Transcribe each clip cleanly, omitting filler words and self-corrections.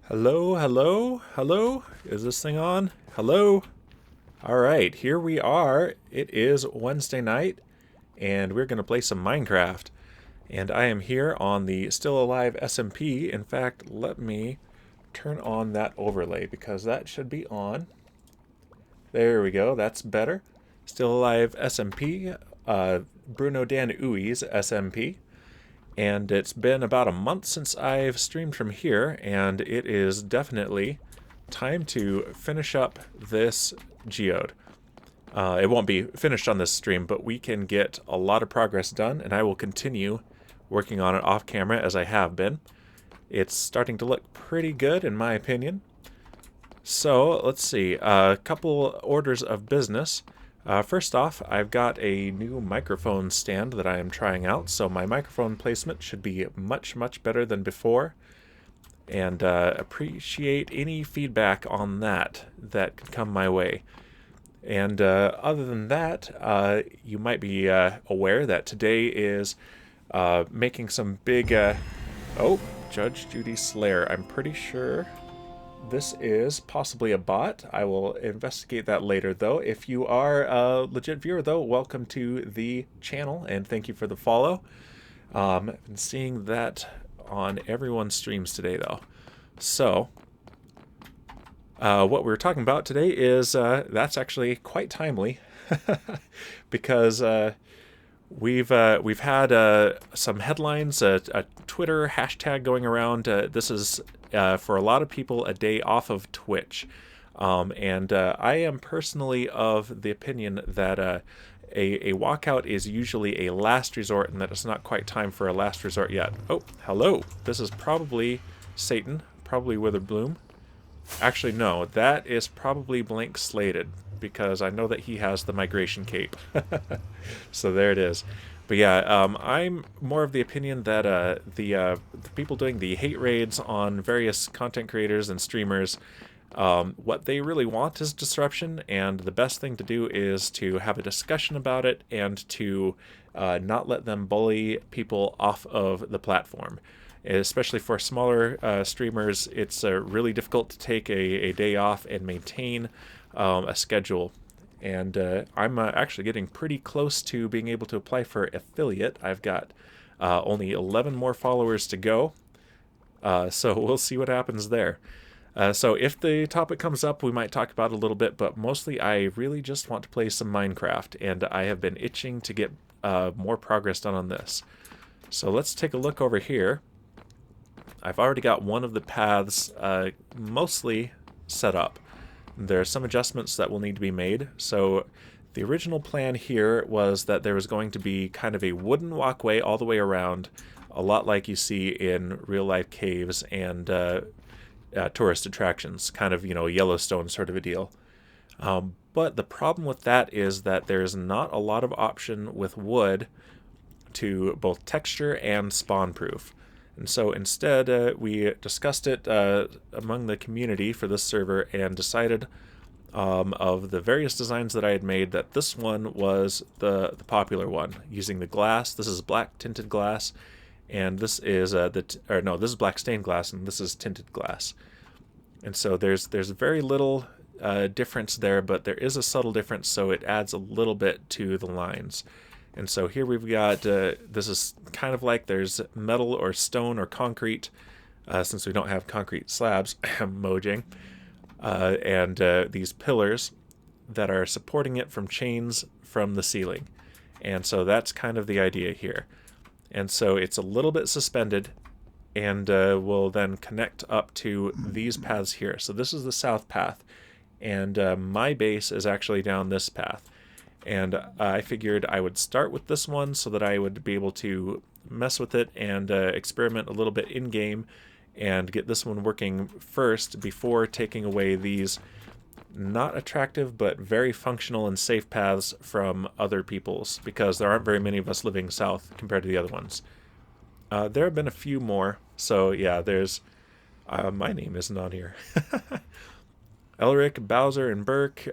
Hello, hello, hello? Is this thing on? Hello? Alright, here we are. It is Wednesday night, and we're going to play some Minecraft. And I am here on the Still Alive SMP. In fact, let me turn on that overlay, because that should be on. There we go, that's better. Still Alive SMP, Bruno Dan Ui's SMP. And it's been about a month since I've streamed from here, and it is definitely time to finish up this Geode. It won't be finished on this stream, but we can get a lot of progress done, and I will continue working on it off camera as I have been. It's starting to look pretty good, in my opinion. So, let's see, a couple orders of business. First off, I've got a new microphone stand that I am trying out, so my microphone placement should be much, much better than before. And appreciate any feedback on that could come my way. And other than that, you might be aware that today is making some big... oh, Judge Judy Slayer. I'm pretty sure this is possibly a bot. I will investigate that later, though. If you are a legit viewer, though, welcome to the channel, and thank you for the follow. I've been seeing that on everyone's streams today, though. So, what we're talking about today is, that's actually quite timely, because we've had some headlines, a Twitter hashtag going around. This is for a lot of people a day off of Twitch, and I am personally of the opinion that a walkout is usually a last resort, and that it's not quite time for a last resort yet. Oh, hello. This is probably Satan, probably Witherbloom. Actually, no, that is probably Blank Slated, because I know that he has the migration cape. So there it is. But yeah, I'm more of the opinion that the people doing the hate raids on various content creators and streamers, what they really want is disruption, and the best thing to do is to have a discussion about it and to not let them bully people off of the platform. Especially for smaller streamers, it's really difficult to take a day off and maintain a schedule. And I'm actually getting pretty close to being able to apply for affiliate. I've got only 11 more followers to go, so we'll see what happens there. So if the topic comes up, we might talk about it a little bit, but mostly I really just want to play some Minecraft, and I have been itching to get more progress done on this. So let's take a look over here. I've already got one of the paths mostly set up. There are some adjustments that will need to be made. So the original plan here was that there was going to be kind of a wooden walkway all the way around, a lot like you see in real-life caves and tourist attractions, kind of, Yellowstone sort of a deal. But the problem with that is that there's not a lot of option with wood to both texture and spawn-proof. And so instead, we discussed it among the community for this server and decided of the various designs that I had made that this one was the popular one, using the glass. This is black tinted glass, and this is this is black stained glass, and this is tinted glass. And so there's very little difference there, but there is a subtle difference, so it adds a little bit to the lines. And so here we've got, this is kind of like there's metal or stone or concrete, since we don't have concrete slabs, Mojang, and these pillars that are supporting it from chains from the ceiling. And so that's kind of the idea here. And so it's a little bit suspended, and will then connect up to these paths here. So this is the south path, and my base is actually down this path. And I figured I would start with this one so that I would be able to mess with it and experiment a little bit in-game and get this one working first before taking away these not attractive but very functional and safe paths from other people's, because there aren't very many of us living south compared to the other ones. There have been a few more, so yeah, there's... my name isn't on here. Elric, Bowser, and Burke,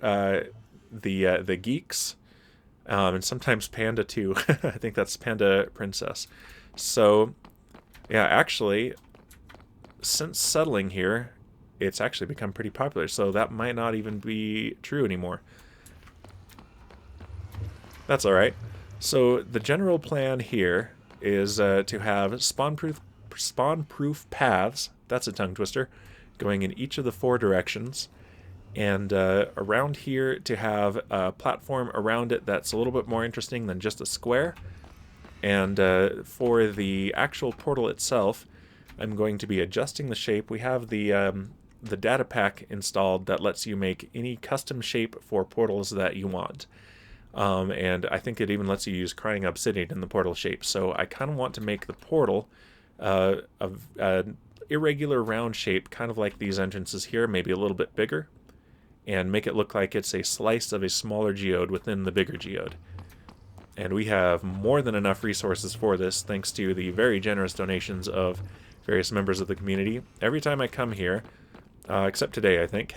the geeks, and sometimes Panda too. I think that's Panda Princess. So, yeah, actually, since settling here, it's actually become pretty popular, so that might not even be true anymore. That's alright. So the general plan here is to have spawn-proof paths, that's a tongue twister, going in each of the 4 directions, and around here to have a platform around it that's a little bit more interesting than just a square. And for the actual portal itself, I'm going to be adjusting the shape. We have the data pack installed that lets you make any custom shape for portals that you want. And I think it even lets you use crying obsidian in the portal shape. So I kind of want to make the portal an irregular round shape, kind of like these entrances here, maybe a little bit bigger, and make it look like it's a slice of a smaller geode within the bigger geode. And we have more than enough resources for this, thanks to the very generous donations of various members of the community. Every time I come here, except today, I think,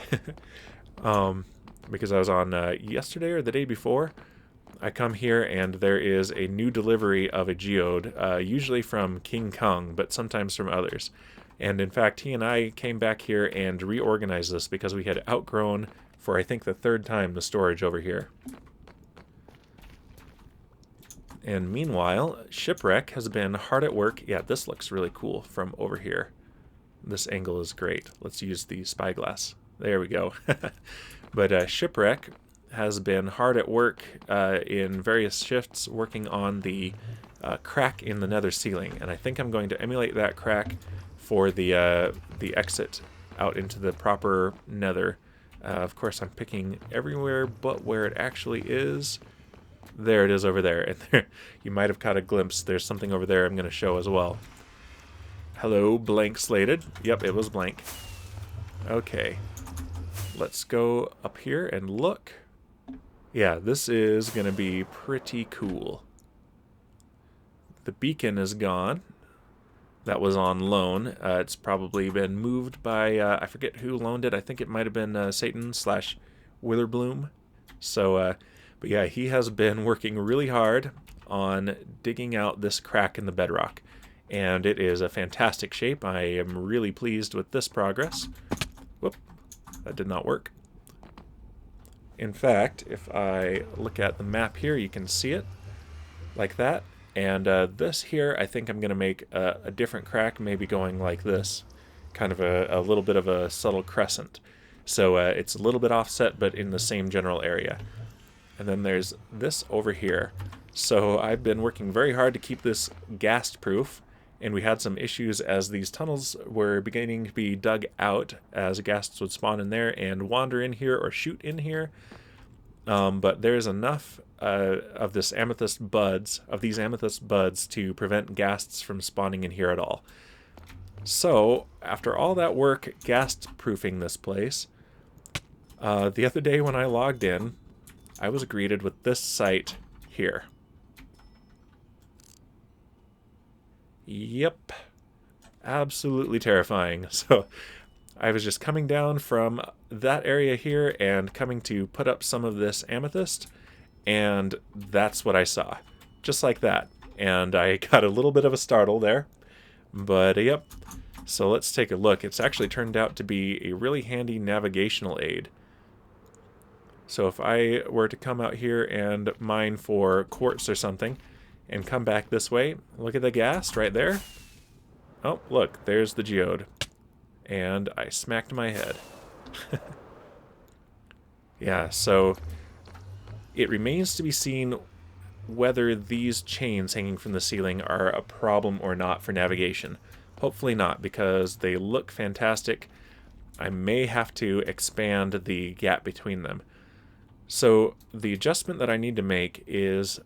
because I was on yesterday or the day before, I come here and there is a new delivery of a geode, usually from King Kong, but sometimes from others. And in fact, he and I came back here and reorganized this because we had outgrown, for I think the 3rd time, the storage over here. And meanwhile, Shipwreck has been hard at work. Yeah, this looks really cool from over here. This angle is great. Let's use the spyglass. There we go. But Shipwreck has been hard at work in various shifts working on the crack in the nether ceiling. And I think I'm going to emulate that crack for the exit out into the proper nether. Of course, I'm picking everywhere but where it actually is. There it is over there. And there, you might have caught a glimpse. There's something over there I'm going to show as well. Hello, blank slated. Yep, it was blank. Okay. Let's go up here and look. Yeah, this is going to be pretty cool. The beacon is gone. That was on loan. It's probably been moved by, I forget who loaned it. I think it might have been Satan/Witherbloom. So, but yeah, he has been working really hard on digging out this crack in the bedrock. And it is a fantastic shape. I am really pleased with this progress. Whoop, that did not work. In fact, if I look at the map here, you can see it like that. And this here, I think I'm going to make a different crack, maybe going like this. Kind of a little bit of a subtle crescent. So it's a little bit offset, but in the same general area. And then there's this over here. So I've been working very hard to keep this ghast proof, and we had some issues as these tunnels were beginning to be dug out as ghasts would spawn in there and wander in here or shoot in here. But there's enough of these amethyst buds to prevent ghasts from spawning in here at all. So after all that work ghast proofing this place, the other day when I logged in, I was greeted with this sight here. Yep. Absolutely terrifying. So I was just coming down from that area here and coming to put up some of this amethyst, and that's what I saw. Just like that. And I got a little bit of a startle there. But yep. So let's take a look. It's actually turned out to be a really handy navigational aid. So if I were to come out here and mine for quartz or something and come back this way, look at the ghast right there. Oh, look, there's the geode. And I smacked my head. Yeah, so it remains to be seen whether these chains hanging from the ceiling are a problem or not for navigation. Hopefully not, because they look fantastic. I may have to expand the gap between them. So the adjustment that I need to make is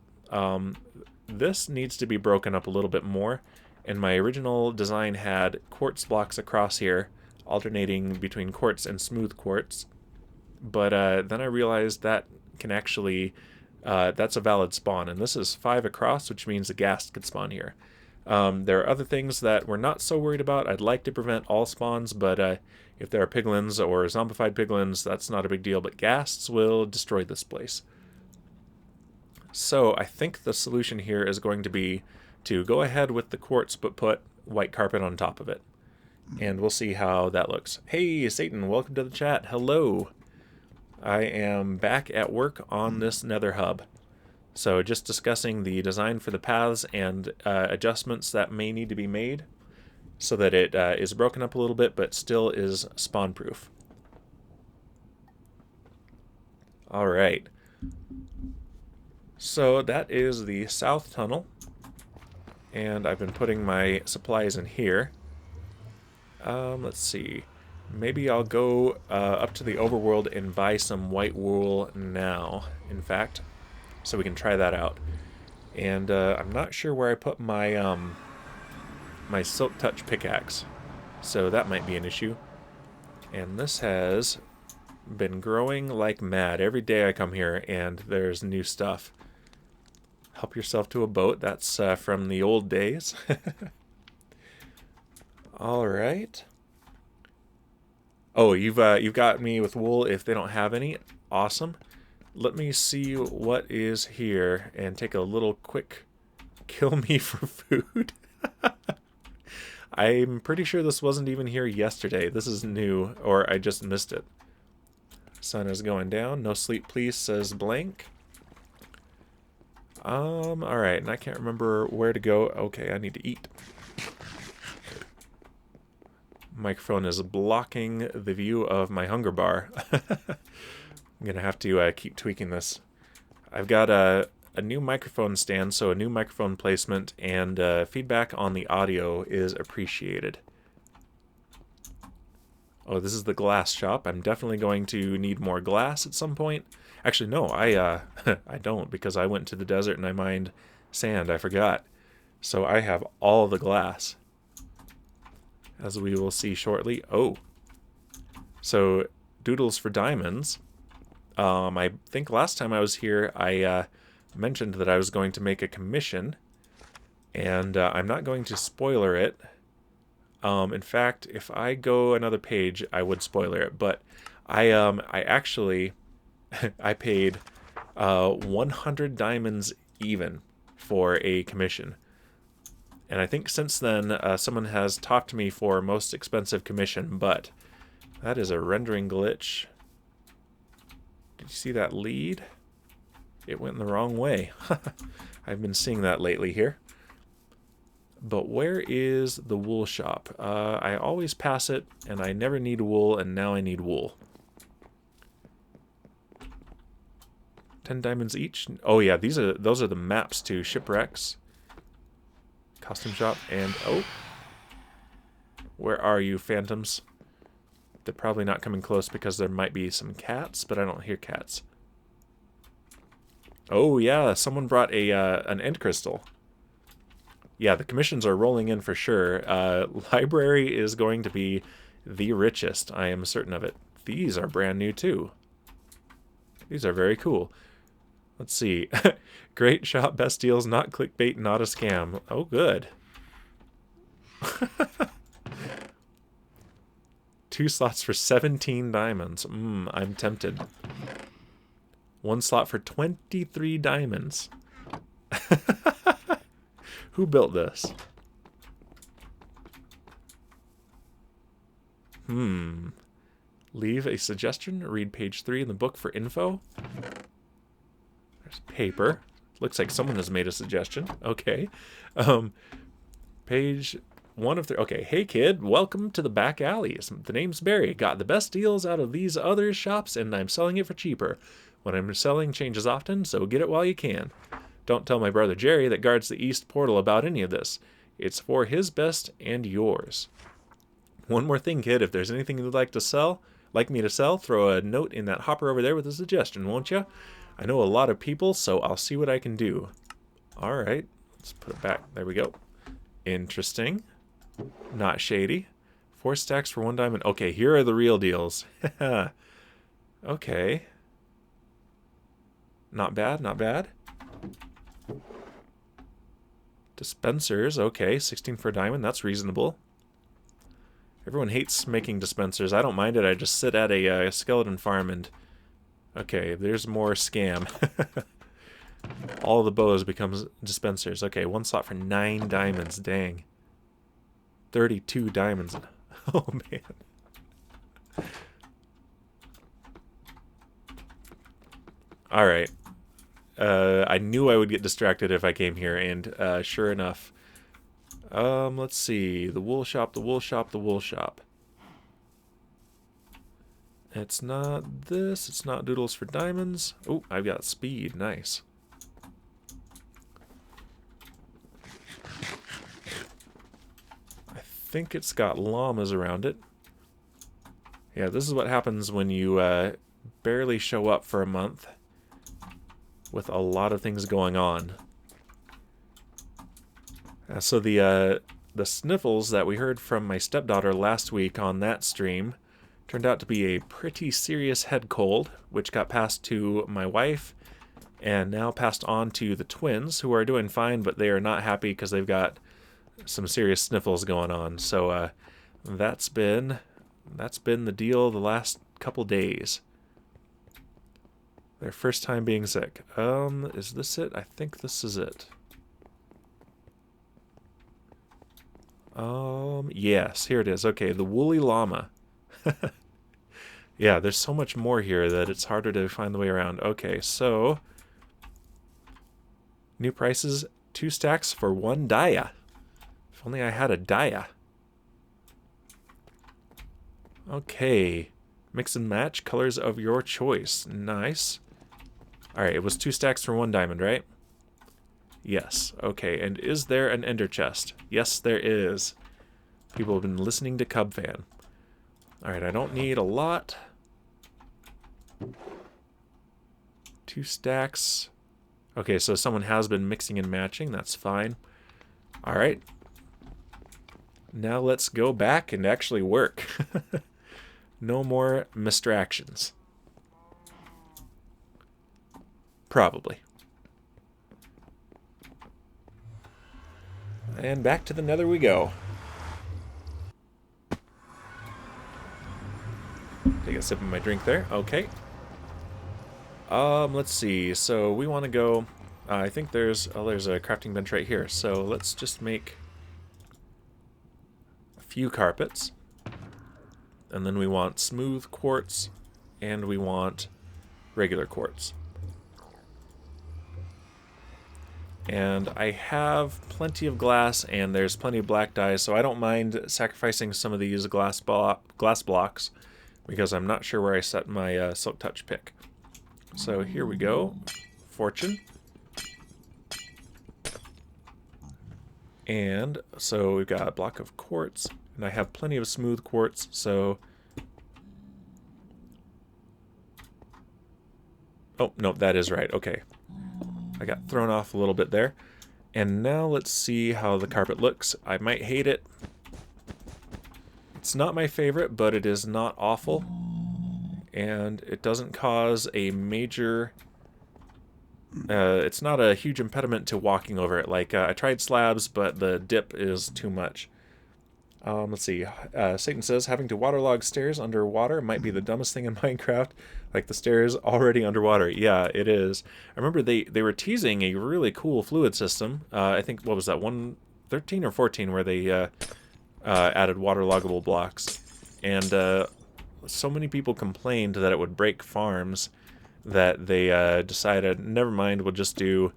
this needs to be broken up a little bit more. And my original design had quartz blocks across here, alternating between quartz and smooth quartz. But then I realized that can actually, that's a valid spawn. And this is 5 across, which means a ghast could spawn here. There are other things that we're not so worried about. I'd like to prevent all spawns, but if there are piglins or zombified piglins, that's not a big deal. But ghasts will destroy this place. So I think the solution here is going to be to go ahead with the quartz, but put white carpet on top of it. and we'll see how that looks. Hey, Satan, welcome to the chat. Hello. I am back at work on this Nether hub. So just discussing the design for the paths and adjustments that may need to be made so that it is broken up a little bit but still is spawn proof. Alright. So that is the south tunnel. And I've been putting my supplies in here. Let's see. Maybe I'll go up to the overworld and buy some white wool now, in fact, so we can try that out. And I'm not sure where I put my my Silk Touch pickaxe, so that might be an issue. And this has been growing like mad. Every day I come here and there's new stuff. Help yourself to a boat. That's from the old days. All right. Oh, you've got me with wool if they don't have any. Awesome. Let me see what is here and take a little quick kill me for food. I'm pretty sure this wasn't even here yesterday. This is new, or I just missed it. Sun is going down. No sleep, please, says blank. Alright, and I can't remember where to go. Okay, I need to eat. Microphone is blocking the view of my hunger bar. I'm gonna have to keep tweaking this. I've got a new microphone stand, so a new microphone placement, and feedback on the audio is appreciated. Oh, this is the glass shop. I'm definitely going to need more glass at some point. Actually, no, I don't, because I went to the desert and I mined sand. I forgot. So I have all the glass, as we will see shortly. Oh, so doodles for diamonds. I think last time I was here, I mentioned that I was going to make a commission, and I'm not going to spoiler it. In fact, if I go another page, I would spoiler it, but I actually I paid 100 diamonds even for a commission. And I think since then, someone has talked to me for most expensive commission, but that is a rendering glitch. Did you see that lead? It went in the wrong way. I've been seeing that lately here. But where is the wool shop? I always pass it, and I never need wool, and now I need wool. 10 diamonds each? Oh yeah, those are the maps to shipwrecks. Custom shop, and oh. Where are you, phantoms? They're probably not coming close because there might be some cats, but I don't hear cats. Oh yeah, someone brought an end crystal. Yeah, the commissions are rolling in for sure. Library is going to be the richest, I am certain of it. These are brand new too. These are very cool. Let's see. Great shop, best deals, not clickbait, not a scam. Oh, good. 2 slots for 17 diamonds. I'm tempted. 1 slot for 23 diamonds. Who built this? Leave a suggestion. Read page 3 in the book for info. There's paper. Looks like someone has made a suggestion. Okay. Page 1 of 3. Okay. Hey, kid. Welcome to the back alleys. The name's Barry. Got the best deals out of these other shops, and I'm selling it for cheaper. What I'm selling changes often, so get it while you can. Don't tell my brother Jerry that guards the east portal about any of this. It's for his best and yours. One more thing, kid. If there's anything you'd like me to sell, throw a note in that hopper over there with a suggestion, won't you? I know a lot of people, so I'll see what I can do. All right. Let's put it back. There we go. Interesting. Not shady. 4 stacks for 1 diamond. Okay, here are the real deals. Okay. Not bad, not bad. Dispensers. Okay, 16 for a diamond. That's reasonable. Everyone hates making dispensers. I don't mind it. I just sit at a skeleton farm and... Okay, there's more scam. All the bows becomes dispensers. Okay, 1 slot for 9 diamonds. Dang. 32 diamonds. Oh, man. Alright. I knew I would get distracted if I came here, and sure enough. Let's see. The wool shop, the wool shop, the wool shop. It's not this. It's not doodles for diamonds. Oh, I've got speed. Nice. I think it's got llamas around it. Yeah, this is what happens when you barely show up for a month with a lot of things going on. So the sniffles that we heard from my stepdaughter last week on that stream turned out to be a pretty serious head cold, which got passed to my wife and now passed on to the twins, who are doing fine, but they are not happy because they've got some serious sniffles going on. So that's been the deal the last couple days. Their first time being sick. Is this it? I think this is it. Yes, here it is. Okay, the woolly llama. Yeah, there's so much more here that it's harder to find the way around. Okay, so new prices, 2 stacks for 1 dia. If only I had a dia. Okay, mix and match colors of your choice. Nice. Alright, it was 2 stacks for 1 diamond, right? Yes. Okay, and is there an ender chest? Yes, there is. People have been listening to Cub Fan. Alright, I don't need a lot. 2 stacks. Okay, so someone has been mixing and matching. That's fine. Alright. Now let's go back and actually work. No more distractions. Probably. And back to the Nether we go. Take a sip of my drink there. Okay. Let's see. So we want to go. I think there's a crafting bench right here. So let's just make a few carpets, and then we want smooth quartz, and we want regular quartz. And I have plenty of glass, and there's plenty of black dye, so I don't mind sacrificing some of these glass blocks, because I'm not sure where I set my Silk Touch pick. So here we go. Fortune. And so we've got a block of quartz, and I have plenty of smooth quartz, so... Oh, no, that is right. Okay. I got thrown off a little bit there. And now let's see how the carpet looks. I might hate it. It's not my favorite, but it is not awful. And it doesn't cause a major... it's not a huge impediment to walking over it. Like, I tried slabs, but the dip is too much. Let's see. Satan says, having to waterlog stairs underwater might be the dumbest thing in Minecraft. Like the stairs already underwater. Yeah, it is. I remember they were teasing a really cool fluid system. I think, what was that, 1.13 or 14, where they added waterloggable blocks. And so many people complained that it would break farms that they decided, never mind, we'll just do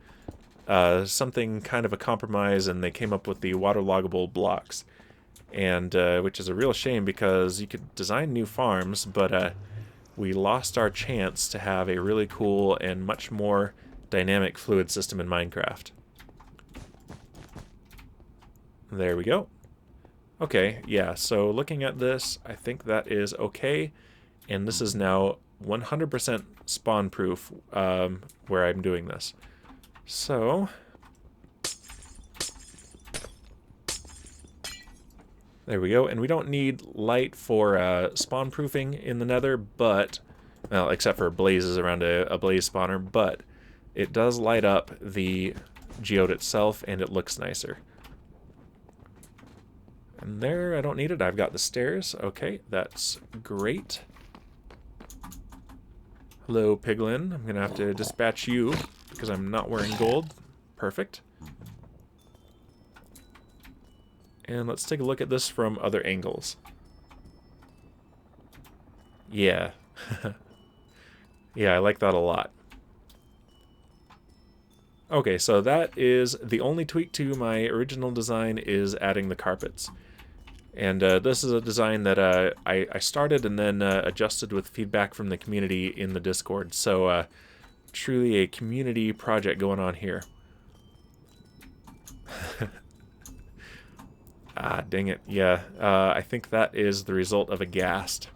something kind of a compromise, and they came up with the waterloggable blocks. And which is a real shame, because you could design new farms, but we lost our chance to have a really cool and much more dynamic fluid system in Minecraft. There we go. Okay, yeah, so looking at this, I think that is okay. And this is now 100% spawn proof where I'm doing this. So... there we go, and we don't need light for spawn proofing in the Nether, but, well, except for blazes around a blaze spawner, but it does light up the geode itself, and it looks nicer. And there, I don't need it. I've got the stairs. Okay, that's great. Hello, Piglin. I'm going to have to dispatch you because I'm not wearing gold. Perfect. And let's take a look at this from other angles. Yeah. Yeah, I like that a lot. Okay, so that is the only tweak to my original design is adding the carpets. And this is a design that I started and then adjusted with feedback from the community in the Discord. So truly a community project going on here. Ah, dang it. Yeah, I think that is the result of a ghast.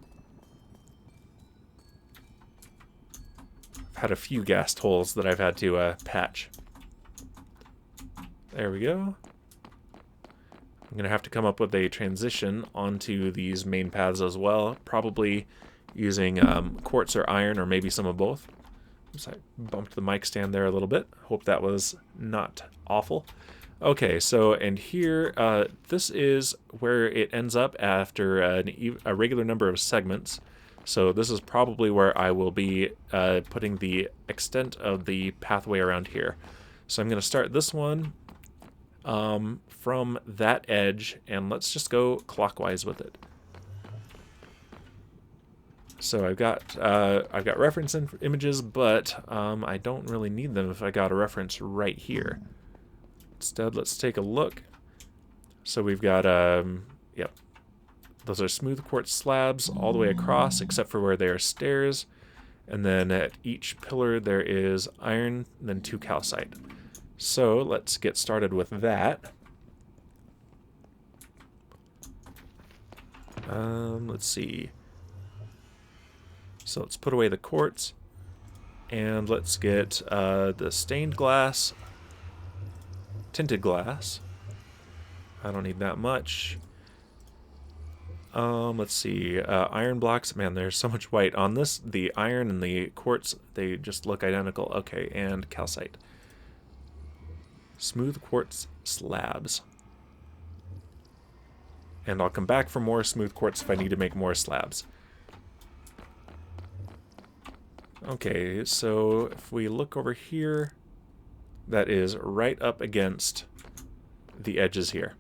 I've had a few ghast holes that I've had to patch. There we go. I'm going to have to come up with a transition onto these main paths as well, probably using quartz or iron, or maybe some of both. Oops, I bumped the mic stand there a little bit. Hope that was not awful. Okay, so, and here, this is where it ends up after a regular number of segments. So this is probably where I will be putting the extent of the pathway around here. So I'm going to start this one from that edge, and let's just go clockwise with it. So I've got reference images, but I don't really need them if I got a reference right here. Instead, let's take a look. So we've got yep, those are smooth quartz slabs all the way across, except for where there are stairs, and then at each pillar there is iron, and then 2 calcite. So let's get started with that. Let's see. So let's put away the quartz, and let's get the stained glass, tinted glass. I don't need that much. Let's see. Iron blocks. Man, there's so much white on this. The iron and the quartz, they just look identical. Okay, and calcite. Smooth quartz slabs. And I'll come back for more smooth quartz if I need to make more slabs. Okay, so if we look over here, that is right up against the edges here.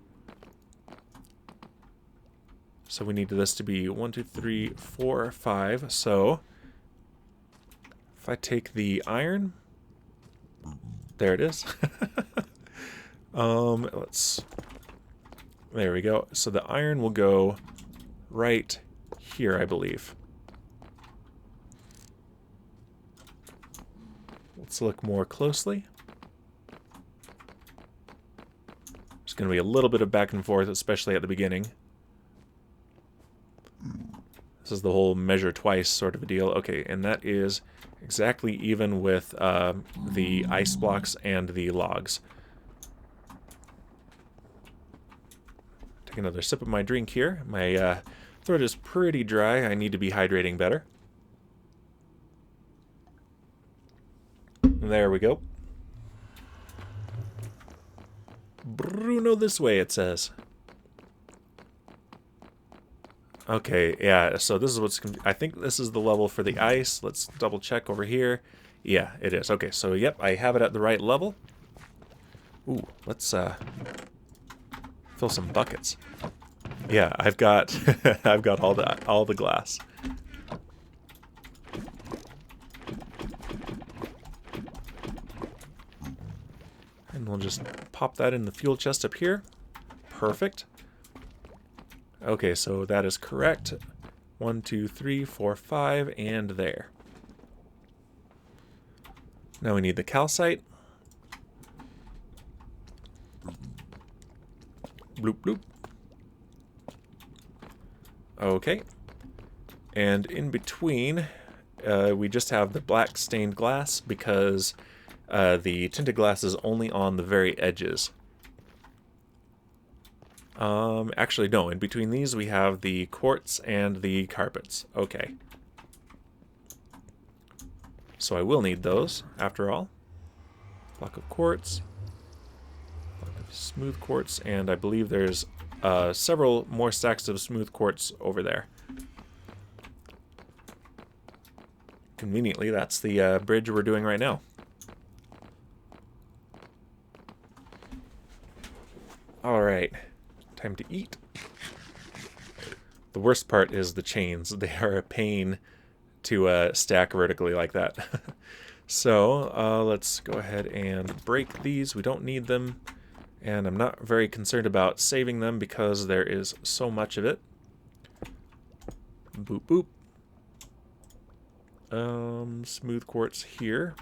So we need this to be 1, 2, 3, 4, 5. So if I take the iron, there it is. There we go. So the iron will go right here, I believe. Let's look more closely. There's going to be a little bit of back and forth, especially at the beginning. This is the whole measure twice sort of a deal. Okay, and that is exactly even with the ice blocks and the logs. Take another sip of my drink here. My throat is pretty dry. I need to be hydrating better. There we go. Bruno this way, it says. Okay, yeah, so this is what's... I think this is the level for the ice. Let's double check over here. Yeah, it is. Okay, so yep, I have it at the right level. Ooh, let's fill some buckets. Yeah, I've got I've got all the glass. And we'll just pop that in the fuel chest up here. Perfect. Okay, so that is correct. 1, 2, 3, 4, 5, and there. Now we need the calcite. Bloop, bloop. Okay. And in between, we just have the black stained glass because the tinted glass is only on the very edges. Actually, no. In between these, we have the quartz and the carpets. Okay. So I will need those, after all. Block of quartz. Block of smooth quartz. And I believe there's several more stacks of smooth quartz over there. Conveniently, that's the bridge we're doing right now. Alright. Time to eat. The worst part is the chains. They are a pain to stack vertically like that. So let's go ahead and break these. We don't need them. And I'm not very concerned about saving them because there is so much of it. Boop, boop. Smooth quartz here.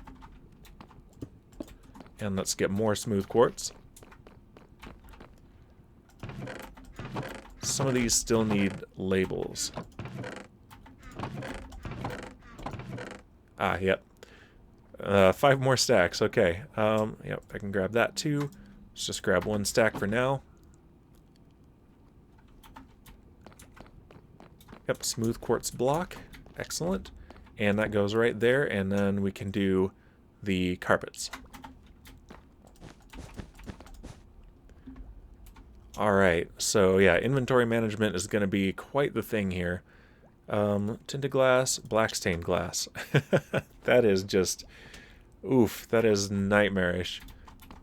And let's get more smooth quartz. Some of these still need labels. Ah, yep. 5 more stacks, okay. Yep, I can grab that too. Let's just grab 1 stack for now. Yep, smooth quartz block. Excellent. And that goes right there, and then we can do the carpets. Alright, so yeah, inventory management is going to be quite the thing here. Tinted glass, black stained glass. That is just, oof, that is nightmarish.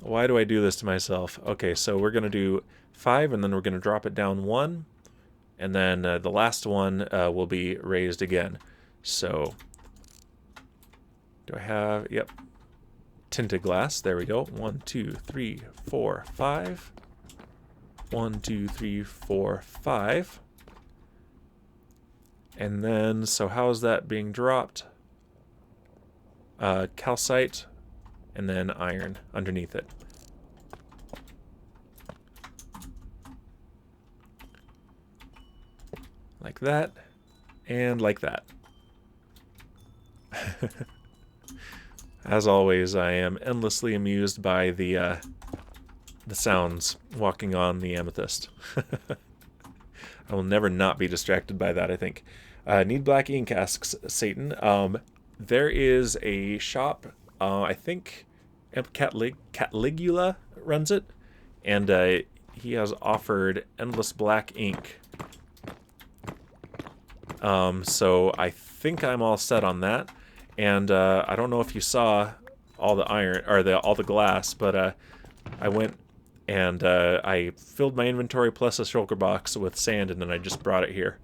Why do I do this to myself? Okay, so we're going to do 5, and then we're going to drop it down 1, and then the last one will be raised again. So, do I have, yep, tinted glass, there we go. 1, 2, 3, 4, 5. 1, 2, 3, 4, 5. And then, so how is that being dropped? Calcite, and then iron underneath it. Like that, and like that. As always, I am endlessly amused by the sounds walking on the amethyst. I will never not be distracted by that, I think. Need black ink, asks Satan. There is a shop, I think Catligula runs it, and he has offered endless black ink. So I think I'm all set on that. And I don't know if you saw all the iron, or all the glass, but I went and I filled my inventory plus a shulker box with sand, and then I just brought it here.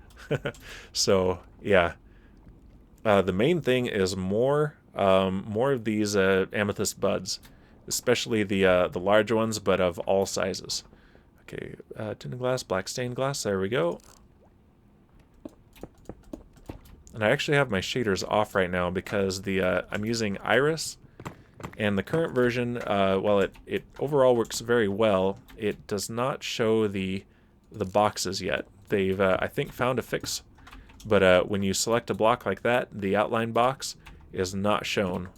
So yeah, the main thing is more of these amethyst buds, especially the large ones, but of all sizes. Okay, tinted glass, black stained glass. There we go. And I actually have my shaders off right now because I'm using Iris. And the current version, while it overall works very well, it does not show the boxes yet. They've, I think, found a fix, but when you select a block like that, the outline box is not shown.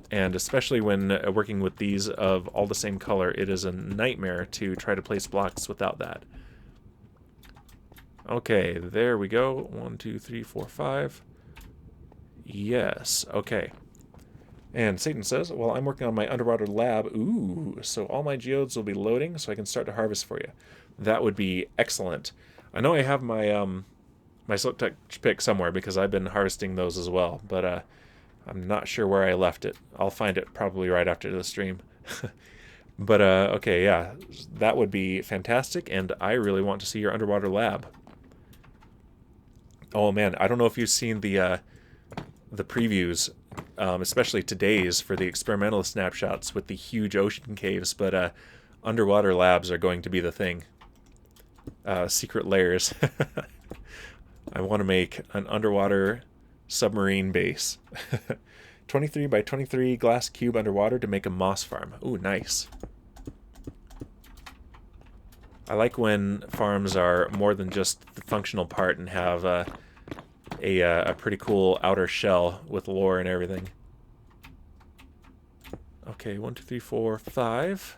And especially when working with these of all the same color, it is a nightmare to try to place blocks without that. Okay, there we go. 1, 2, 3, 4, 5. Yes, okay. And Satan says, well, I'm working on my underwater lab. Ooh, so all my geodes will be loading so I can start to harvest for you. That would be excellent. I know I have my my Silk Touch pick somewhere because I've been harvesting those as well, but I'm not sure where I left it. I'll find it probably right after the stream. But okay, yeah, that would be fantastic, and I really want to see your underwater lab. Oh man, I don't know if you've seen the previews, especially today's for the experimental snapshots with the huge ocean caves, but underwater labs are going to be the thing. Secret layers. I want to make an underwater submarine base. 23 by 23 glass cube underwater to make a moss farm. Ooh, nice. I like when farms are more than just the functional part and have a pretty cool outer shell with lore and everything. Okay, 1, 2, 3, 4, 5.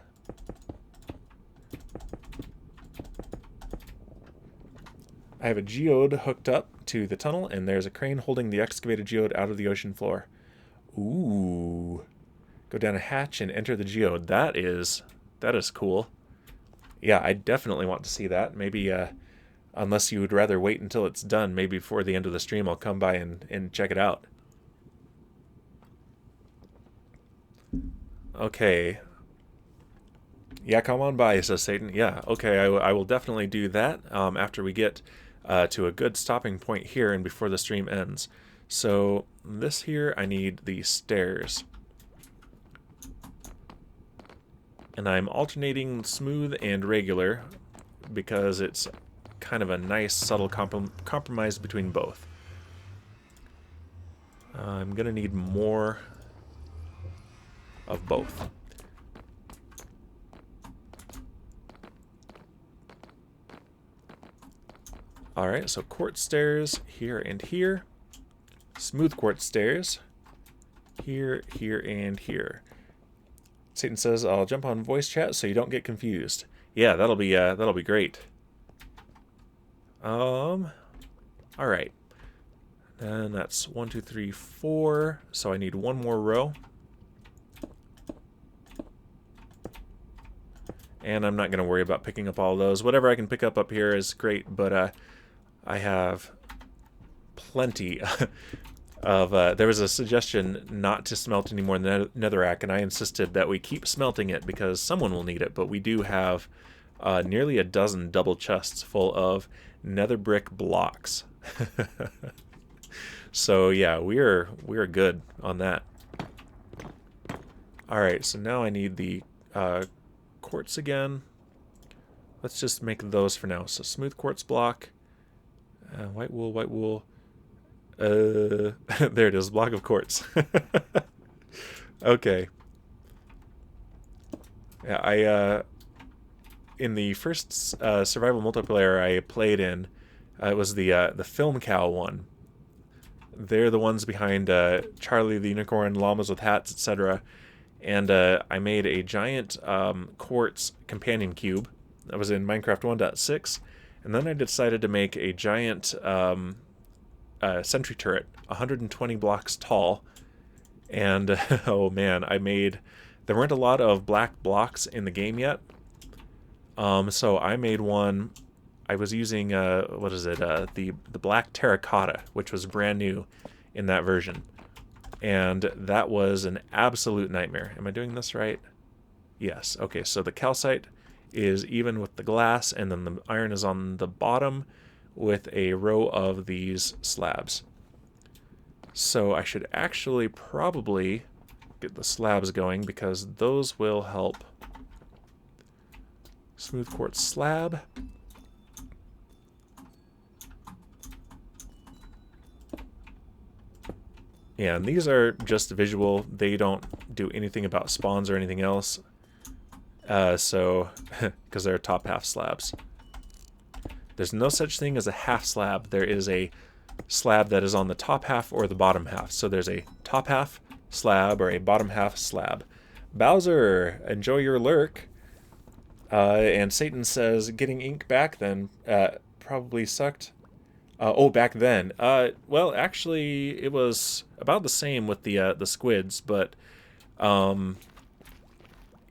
I have a geode hooked up to the tunnel, and there's a crane holding the excavated geode out of the ocean floor. Ooh. Go down a hatch and enter the geode. That is cool. Yeah, I definitely want to see that. Maybe, unless you would rather wait until it's done, maybe before the end of the stream I'll come by and check it out. Okay. Yeah, come on by, says Satan. Yeah, okay, I will definitely do that after we get to a good stopping point here and before the stream ends. So this here, I need the stairs. And I'm alternating smooth and regular because it's kind of a nice subtle compromise between both. I'm going to need more of both. Alright, so quartz stairs here and here. Smooth quartz stairs here, here, and here. Satan says, I'll jump on voice chat so you don't get confused. Yeah, that'll be great. Alright. And that's 1, 2, 3, 4. So I need one more row. And I'm not going to worry about picking up all those. Whatever I can pick up here is great, but I have plenty of... there was a suggestion not to smelt any more netherrack, and I insisted that we keep smelting it because someone will need it, but we do have nearly a dozen double chests full of nether brick blocks. So yeah, we're good on that. Alright, so now I need the quartz again. Let's just make those for now. So smooth quartz block, white wool, white wool. There it is, block of quartz. Okay. Yeah, I in the first survival multiplayer I played in, it was the Film Cow one. They're the ones behind Charlie the Unicorn, Llamas with Hats, etc. And I made a giant quartz companion cube. That was in Minecraft 1.6. And then I decided to make a giant sentry turret, 120 blocks tall. And oh man, there weren't a lot of black blocks in the game yet. So I made one. I was using what is it? The black terracotta, which was brand new in that version. And that was an absolute nightmare. Am I doing this right? Yes. Okay, so the calcite is even with the glass, and then the iron is on the bottom with a row of these slabs. So I should actually probably get the slabs going because those will help. Smooth quartz slab. Yeah, and these are just visual. They don't do anything about spawns or anything else. So, because they're top half slabs. There's no such thing as a half slab. There is a slab that is on the top half or the bottom half. So there's a top half slab or a bottom half slab. Bowser, enjoy your lurk. And Satan says, getting ink back then probably sucked. Oh, back then. Well, actually, it was about the same with the squids, but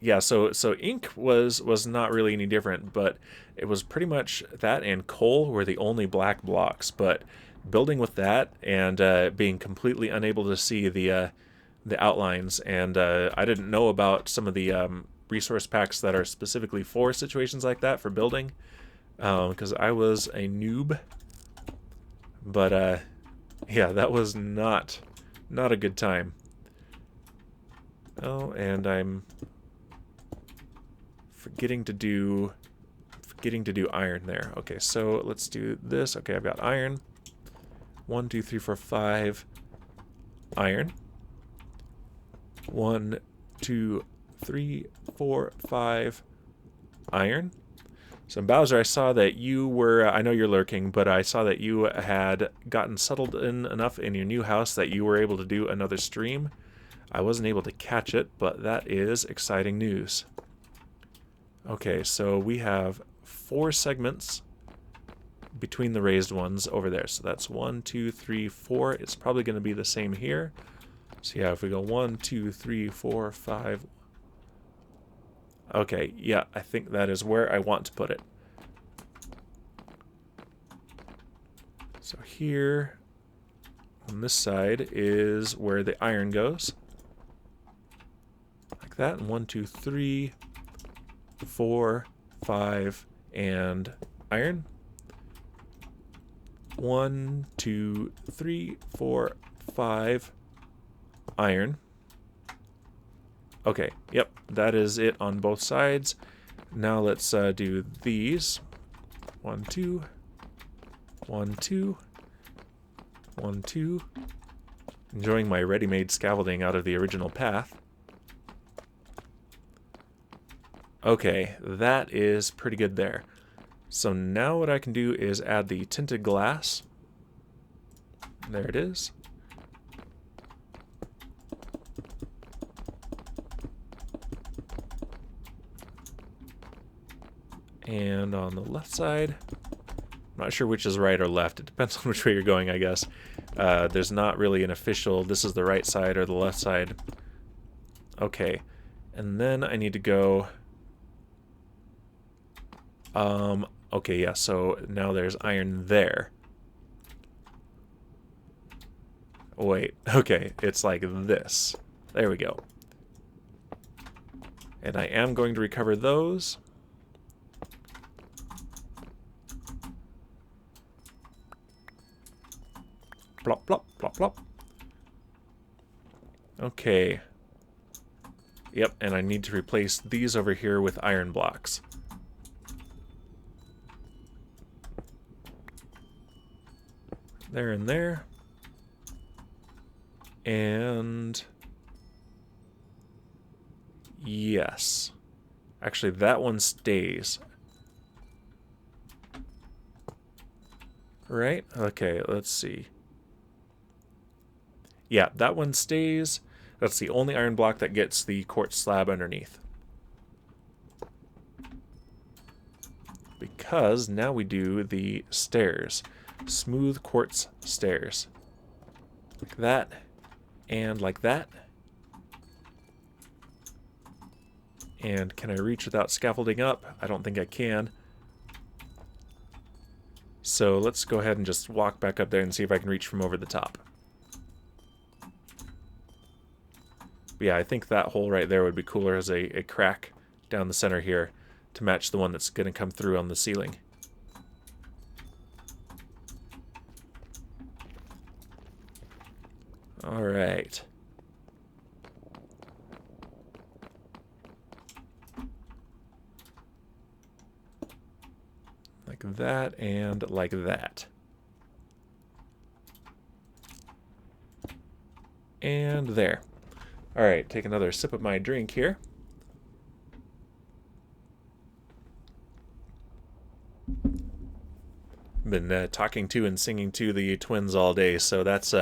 yeah. So ink was not really any different, but it was pretty much that and coal were the only black blocks. But building with that and being completely unable to see the outlines, and I didn't know about some of the resource packs that are specifically for situations like that for building, because I was a noob. But yeah, that was not a good time. Oh, and I'm forgetting to do iron there. Okay, so let's do this. Okay, I've got iron. 1, 2, 3, 4, 5 iron. 1, 2, 3, 4, 5 iron. So Bowser, I saw that you were, I know you're lurking, but I saw that you had gotten settled in enough in your new house that you were able to do another stream. I wasn't able to catch it, but that is exciting news. Okay, so we have 4 segments between the raised ones over there. So that's 1, 2, 3, 4. It's probably going to be the same here. So yeah, if we go 1, 2, 3, 4, 5... Okay, yeah, I think that is where I want to put it. So here, on this side, is where the iron goes. Like that. 1, 2, 3, 4, 5, and iron. 1, 2, 3, 4, 5 iron. Okay, yep, that is it on both sides. Now let's do these. 1, 2, 1, 2, 1, 2. Enjoying my ready-made scaffolding out of the original path. Okay, that is pretty good there. So now what I can do is add the tinted glass. There it is. And on the left side, I'm not sure which is right or left. It depends on which way you're going, I guess. There's not really an official, this is the right side or the left side. Okay, and then I need to go... okay, yeah, so now there's iron there. Wait, okay, it's like this. There we go. And I am going to recover those. Plop, plop, plop, plop. Okay. Yep, and I need to replace these over here with iron blocks. There and there. And... yes. Actually, that one stays. Right? Okay, let's see. Yeah, that one stays. That's the only iron block that gets the quartz slab underneath. Because now we do the stairs. Smooth quartz stairs. Like that. And like that. And can I reach without scaffolding up? I don't think I can. So let's go ahead and just walk back up there and see if I can reach from over the top. But yeah, I think that hole right there would be cooler as a crack down the center here to match the one that's going to come through on the ceiling. All right. Like that and like that. And there. All right, take another sip of my drink here. Been talking to and singing to the twins all day, so that's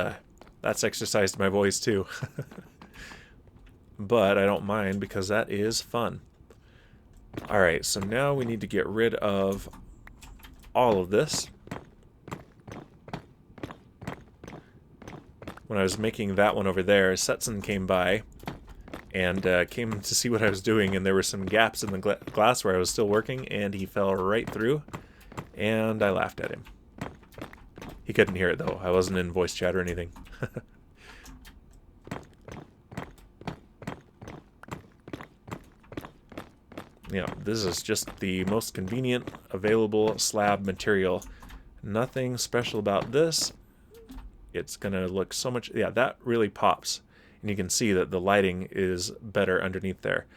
exercised my voice too. But I don't mind because that is fun. All right, so now we need to get rid of all of this. When I was making that one over there, Setson came by and came to see what I was doing, and there were some gaps in the glass where I was still working, and he fell right through, and I laughed at him. He couldn't hear it, though. I wasn't in voice chat or anything. Yeah, this is just the most convenient available slab material. Nothing special about this. It's gonna look so much, yeah, that really pops. And you can see that the lighting is better underneath there,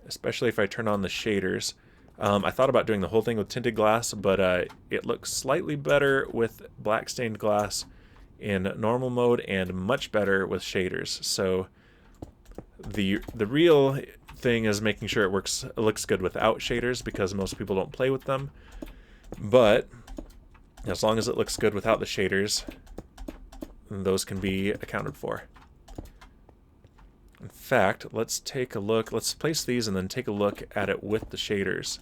especially if I turn on the shaders. I thought about doing the whole thing with tinted glass, but it looks slightly better with black stained glass in normal mode and much better with shaders. So the real thing is making sure it looks good without shaders, because most people don't play with them. But as long as it looks good without the shaders, those can be accounted for. In fact, let's take a look. Let's place these and then take a look at it with the shaders,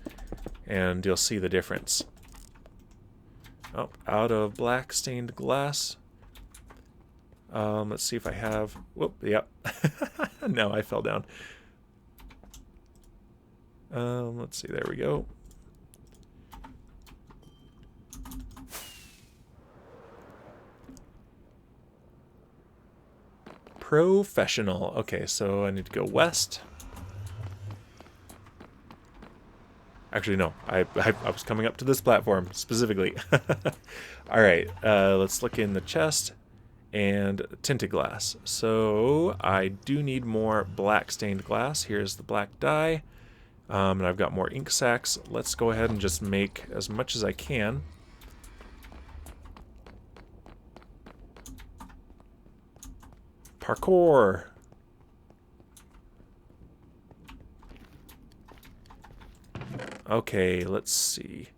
and you'll see the difference. Oh, out of black stained glass. Let's see if I have... whoop, yep. No, I fell down. Let's see, there we go. Professional. Okay, so I need to go west. Actually, no. I was coming up to this platform specifically. All right, let's look in the chest and tinted glass. So I do need more black stained glass. Here's the black dye. And I've got more ink sacs. Let's go ahead and just make as much as I can. Parkour! Okay, let's see.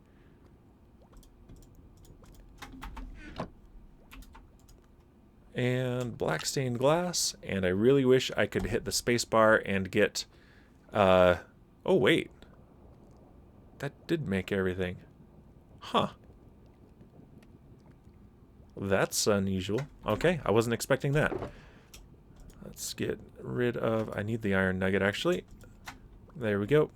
And black stained glass, and I really wish I could hit the spacebar and get, oh wait. That did make everything. Huh. That's unusual. Okay, I wasn't expecting that. Let's get rid of, I need the iron nugget actually. There we go.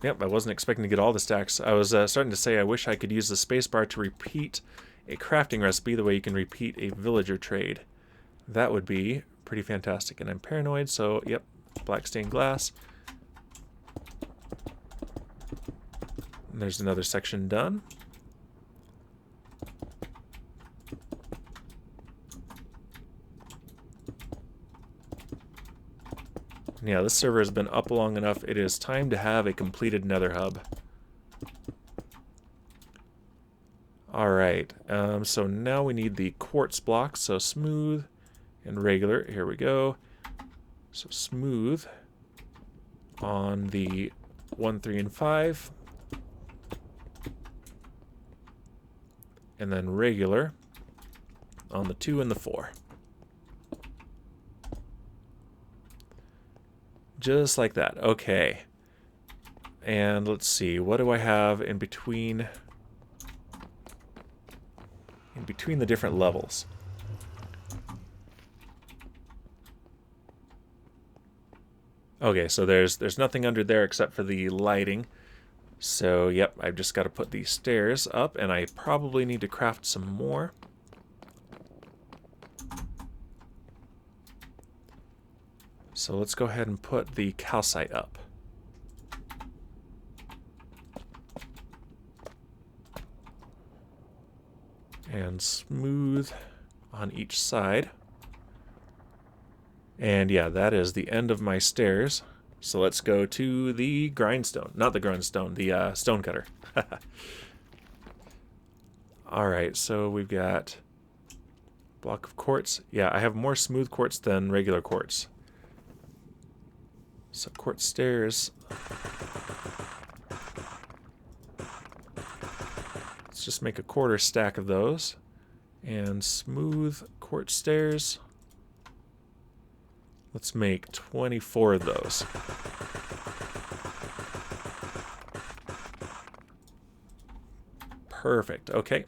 Yep, I wasn't expecting to get all the stacks. I was starting to say I wish I could use the spacebar to repeat a crafting recipe the way you can repeat a villager trade. That would be pretty fantastic. And I'm paranoid, so yep, black stained glass. And there's another section done. Yeah, this server has been up long enough. It is time to have a completed Nether hub. Alright, so now we need the quartz blocks. So smooth and regular. Here we go. So smooth on the 1, 3, and 5. And then regular on the 2 and the 4. Just like that. Okay. And let's see. What do I have in between the different levels? Okay, so there's nothing under there except for the lighting. So, yep, I've just got to put these stairs up, and I probably need to craft some more. So let's go ahead and put the calcite up. And smooth on each side. And yeah, that is the end of my stairs. So let's go to the grindstone. Not the grindstone, the stone cutter. Alright, so we've got block of quartz. Yeah, I have more smooth quartz than regular quartz. So quartz stairs. Let's just make a quarter stack of those. And smooth quartz stairs. Let's make 24 of those. Perfect. Okay.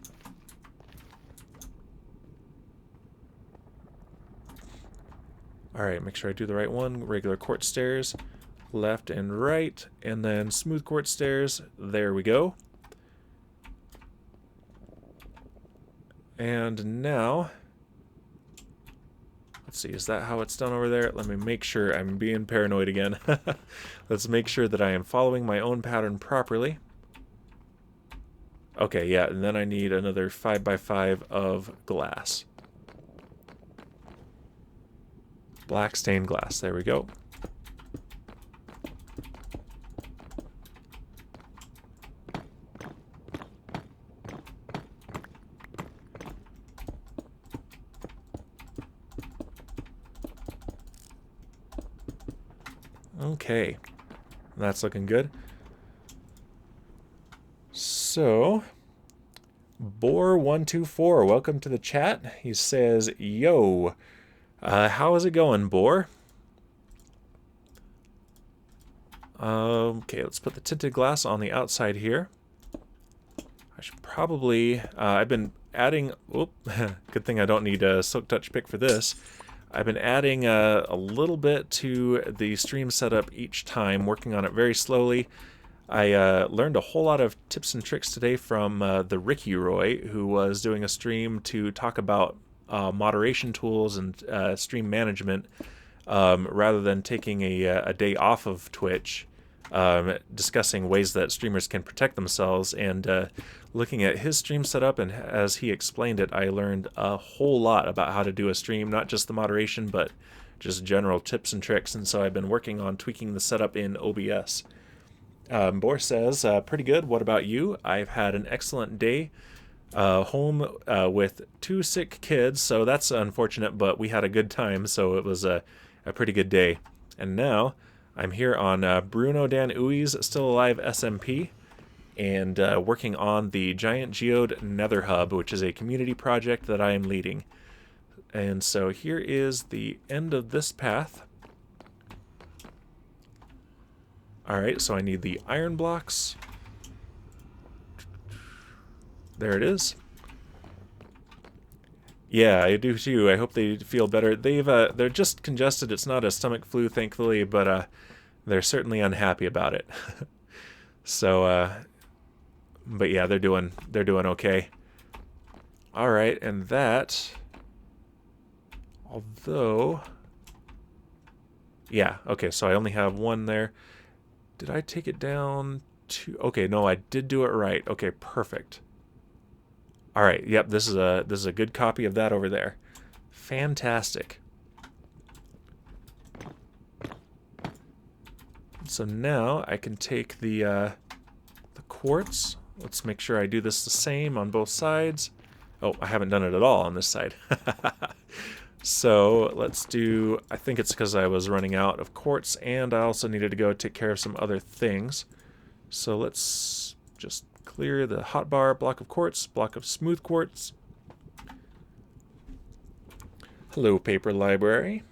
Alright, make sure I do the right one. Regular quartz stairs, left and right, and then smooth quartz stairs. There we go. And now, let's see, is that how it's done over there? Let me make sure. I'm being paranoid again. Let's make sure that I am following my own pattern properly. Okay, yeah, and then I need another 5x5 of glass. Black stained glass. There we go. Okay. That's looking good. So, Boar124, welcome to the chat. He says, yo, how is it going, Boar? Okay, let's put the tinted glass on the outside here. I should probably, I've been adding, good thing I don't need a silk touch pick for this. I've been adding a little bit to the stream setup each time, working on it very slowly. I learned a whole lot of tips and tricks today from the Ricky Roy, who was doing a stream to talk about moderation tools and stream management. rather than taking a day off of Twitch, discussing ways that streamers can protect themselves, and looking at his stream setup, and as he explained it, I learned a whole lot about how to do a stream, not just the moderation, but just general tips and tricks, and so I've been working on tweaking the setup in OBS. Bor says, pretty good. What about you? I've had an excellent day home with 2 sick kids, so that's unfortunate, but we had a good time, so it was a pretty good day. And now I'm here on Bruno Dan Ui's Still Alive SMP, and working on the Giant Geode Nether Hub, which is a community project that I am leading. And so here is the end of this path. Alright, so I need the iron blocks. There it is. Yeah, I do too. I hope they feel better. They're just congested. It's not a stomach flu, thankfully, but they're certainly unhappy about it. So, but yeah, they're doing okay. All right, and that, although, yeah, okay, so I only have one there. Did I take it down to? Okay, no, I did do it right. Okay, perfect. All right, yep, this is a good copy of that over there. Fantastic. So now I can take the quartz. Let's make sure I do this the same on both sides. Oh, I haven't done it at all on this side. So let's do, I think it's because I was running out of quartz, and I also needed to go take care of some other things. So let's just clear the hotbar, block of quartz, block of smooth quartz. Hello, paper library.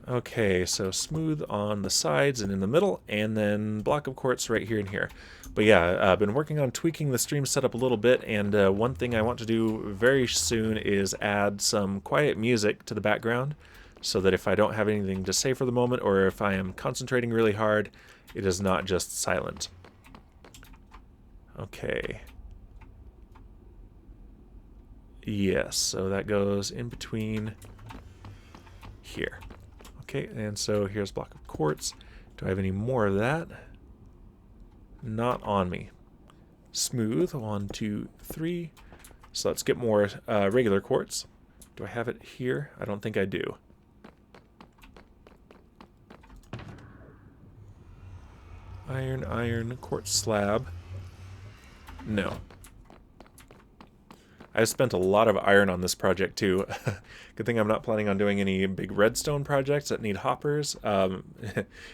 Okay, so smooth on the sides and in the middle, and then block of quartz right here and here. But yeah, I've been working on tweaking the stream setup a little bit, and one thing I want to do very soon is add some quiet music to the background, so that if I don't have anything to say for the moment, or if I am concentrating really hard, it is not just silent. Okay. Yes, so that goes in between here. Okay, and so here's a block of quartz. Do I have any more of that? Not on me. Smooth, 1, 2, 3. So let's get more regular quartz. Do I have it here? I don't think I do. Iron, iron, quartz slab. No. I've spent a lot of iron on this project too. Good thing I'm not planning on doing any big redstone projects that need hoppers.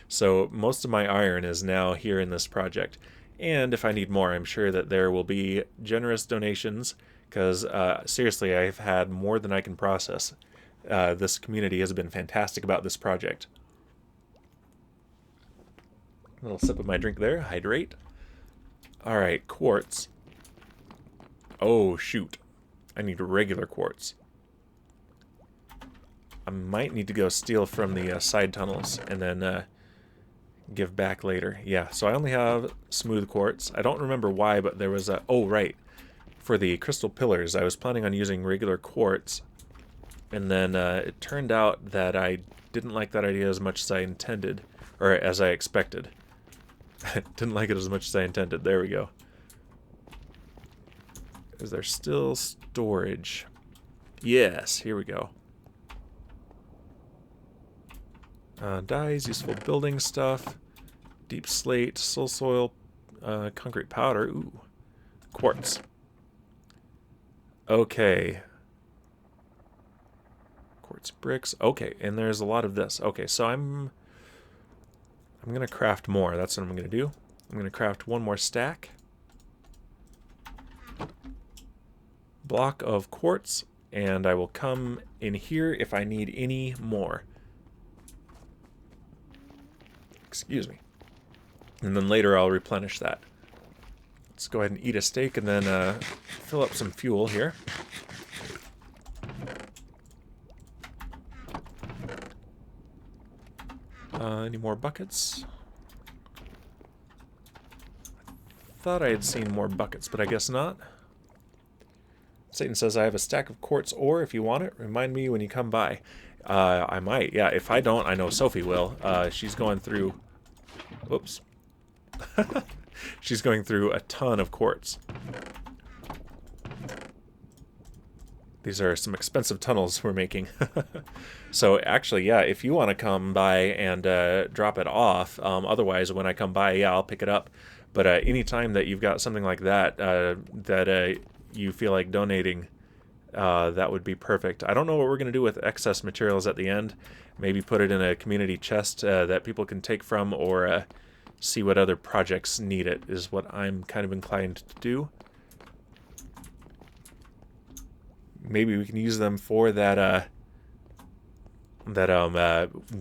So most of my iron is now here in this project. And if I need more, I'm sure that there will be generous donations, because seriously, I've had more than I can process. This community has been fantastic about this project. A little sip of my drink there, hydrate. All right, quartz. Oh, shoot. I need regular quartz. I might need to go steal from the side tunnels and then give back later. Yeah, so I only have smooth quartz. I don't remember why, but there was a... Oh, right. For the crystal pillars, I was planning on using regular quartz. And then it turned out that I didn't like that idea as much as I intended. Or as I expected. I didn't like it as much as I intended. There we go. Is there still storage? Yes, here we go. Dyes, useful building stuff, deep slate, soul soil, concrete powder, ooh, quartz. Okay. Quartz bricks, okay, and there's a lot of this. Okay, so I'm gonna craft more, that's what I'm gonna do. I'm gonna craft one more stack. Block of quartz, and I will come in here if I need any more. Excuse me. And then later I'll replenish that. Let's go ahead and eat a steak and then fill up some fuel here. Any more buckets? Thought I had seen more buckets, but I guess not. Satan says, I have a stack of quartz ore. If you want it, remind me when you come by. I might. Yeah, if I don't, I know Sophie will. She's going through... Whoops. She's going through a ton of quartz. These are some expensive tunnels we're making. So actually, yeah, if you want to come by and drop it off, otherwise when I come by, yeah, I'll pick it up. But anytime that you've got something like that, that you feel like donating, that would be perfect. I don't know what we're going to do with excess materials at the end. Maybe put it in a community chest that people can take from, or see what other projects need it, is what I'm kind of inclined to do. Maybe we can use them for that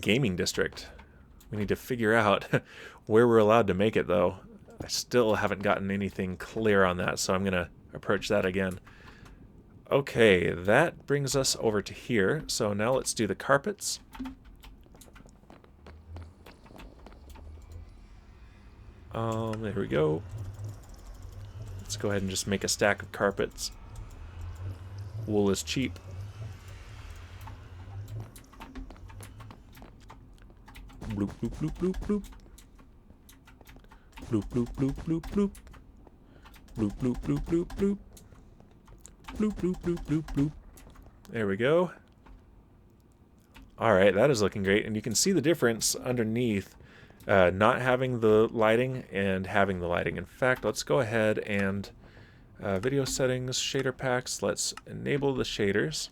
gaming district. We need to figure out where we're allowed to make it, though. I still haven't gotten anything clear on that, so I'm gonna approach that again. Okay, that brings us over to here. So now let's do the carpets. There we go. Let's go ahead and just make a stack of carpets. Wool is cheap. Bloop, bloop, bloop, bloop, bloop. Bloop, bloop, bloop, bloop, bloop. Bloop, bloop, bloop, bloop, bloop. Bloop, bloop, bloop, bloop, bloop. There we go. Alright, that is looking great. And you can see the difference underneath not having the lighting and having the lighting. In fact, let's go ahead and video settings, shader packs. Let's enable the shaders.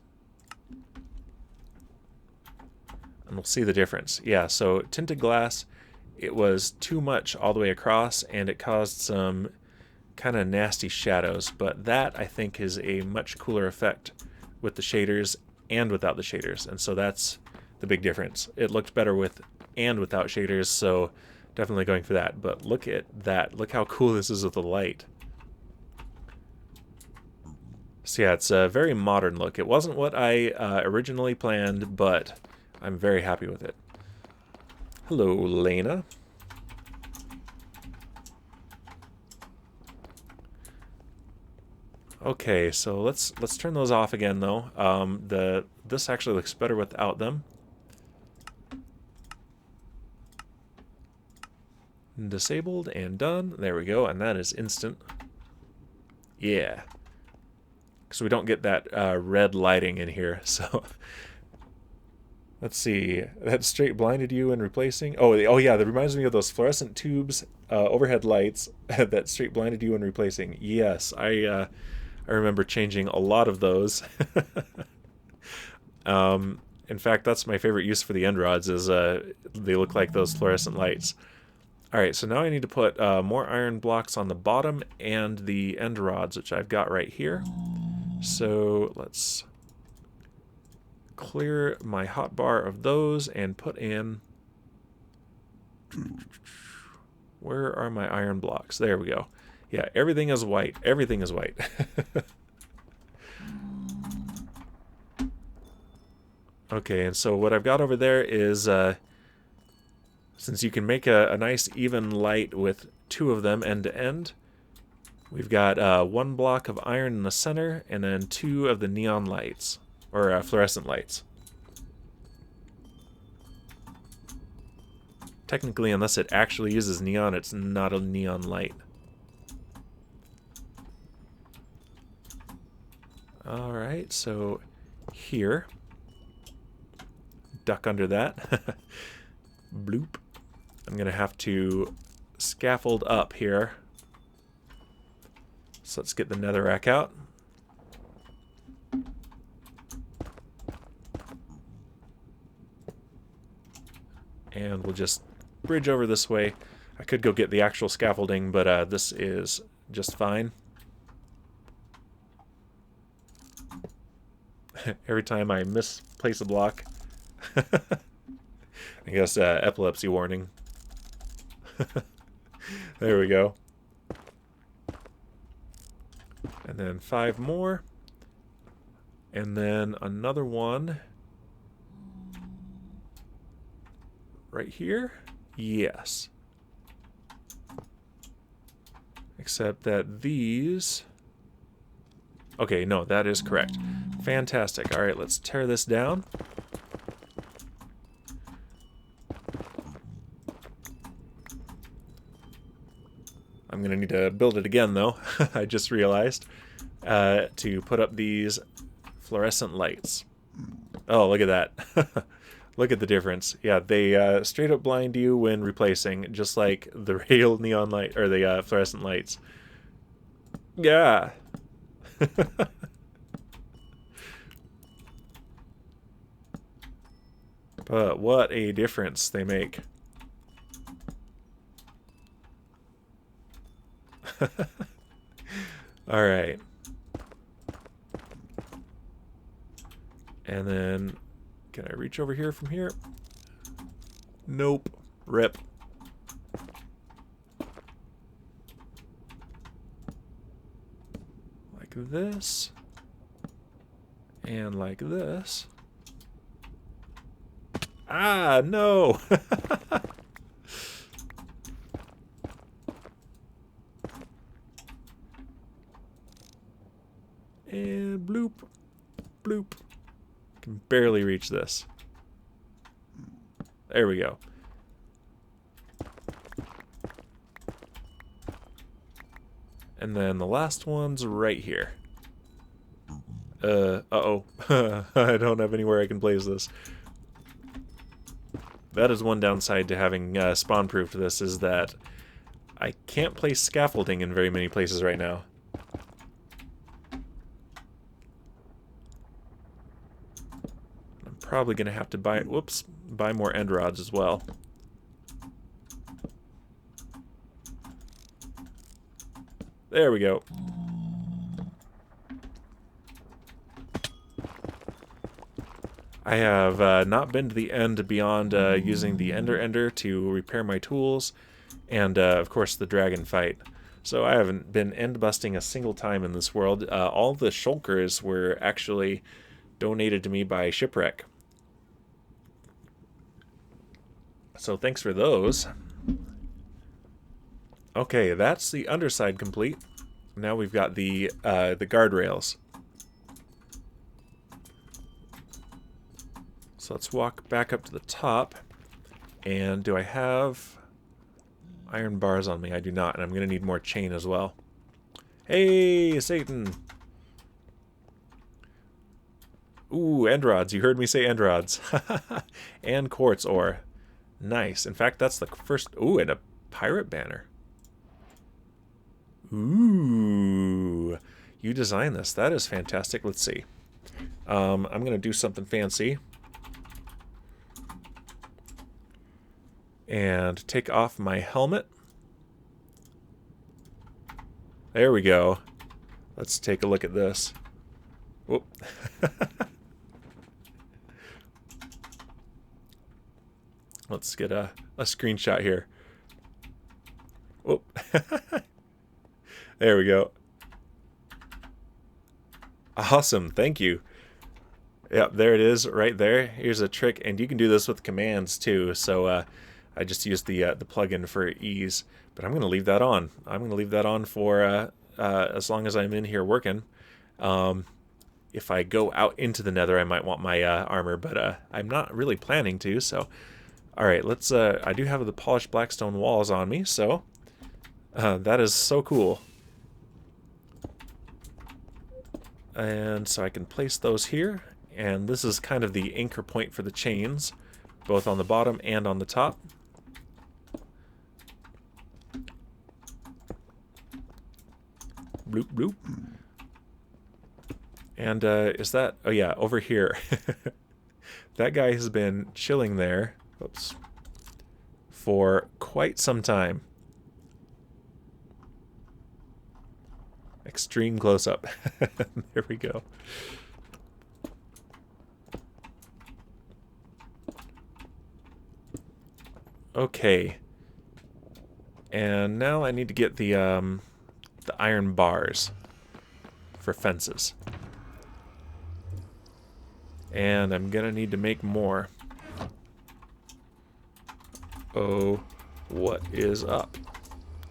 And we'll see the difference. Yeah, so Tinted Glass, it was too much all the way across, and it caused some kind of nasty shadows. But that, I think, is a much cooler effect with the shaders and without the shaders. And so that's the big difference. It looked better with and without shaders, so definitely going for that. But look at that. Look how cool this is with the light. So yeah, it's a very modern look. It wasn't what I originally planned, but I'm very happy with it. Hello, Lena. Okay, so let's turn those off again, though. This actually looks better without them. Disabled and done. There we go, and that is instant. Yeah. So we don't get that red lighting in here, so... Let's see. That straight blinded you in replacing... Oh yeah, that reminds me of those fluorescent tubes, overhead lights, that straight blinded you in replacing. Yes, I remember changing a lot of those. In fact, that's my favorite use for the end rods, is they look like those fluorescent lights. Alright, so now I need to put more iron blocks on the bottom and the end rods, which I've got right here. So let's clear my hotbar of those and put in... Where are my iron blocks? There we go. Yeah, everything is white. Everything is white. Okay, and so what I've got over there is... since you can make a nice even light with two of them end to end, we've got one block of iron in the center and then two of the neon lights, or fluorescent lights. Technically, unless it actually uses neon, it's not a neon light. Alright, so here, duck under that. Bloop. I'm going to have to scaffold up here. So let's get the netherrack out. And we'll just bridge over this way. I could go get the actual scaffolding, but this is just fine. Every time I misplace a block. I guess epilepsy warning. There we go. And then 5 more. And then another one. Right here? Yes. Except that these... Okay, no, that is correct. Fantastic. All right, let's tear this down. I'm going to need to build it again, though. I just realized. To put up these fluorescent lights. Oh, look at that. Look at the difference. Yeah, they straight up blind you when replacing, just like the real neon light, or the fluorescent lights. Yeah. But what a difference they make. All right. And then, can I reach over here from here? Nope. Rip. Like this. And like this. Ah, no! And bloop. Bloop. Can barely reach this. There we go. And then the last one's right here. Uh-oh. I don't have anywhere I can place this. That is one downside to having spawn-proofed this, is that I can't place scaffolding in very many places right now. I'm probably going to have to buy more end rods as well. There we go. I have not been to the end beyond using the Ender to repair my tools, and of course the dragon fight. So I haven't been end busting a single time in this world. All the shulkers were actually donated to me by Shipwreck. So thanks for those. Okay, that's the underside complete. Now we've got the guardrails. So let's walk back up to the top. And do I have iron bars on me? I do not, and I'm going to need more chain as well. Hey, Satan! Ooh, end rods. You heard me say end rods. And quartz ore. Nice. In fact, that's the first... Ooh, and a pirate banner. Ooh. You designed this. That is fantastic. Let's see. I'm going to do something fancy. And take off my helmet. There we go. Let's take a look at this. Whoop. Let's get a screenshot here. Whoop. There we go. Awesome. Thank you. Yep, there it is right there. Here's a trick, and you can do this with commands too. So I just used the plugin for ease, but I'm going to leave that on. I'm going to leave that on for as long as I'm in here working. If I go out into the Nether, I might want my armor, but I'm not really planning to. So, all right, let's. I do have the polished blackstone walls on me, so that is so cool. And so I can place those here, and this is kind of the anchor point for the chains, both on the bottom and on the top. Bloop, bloop. And is that... Oh, yeah, over here. That guy has been chilling there. Oops. For quite some time. Extreme close-up. There we go. Okay. And now I need to get the iron bars for fences. And I'm gonna need to make more. Oh, what is up?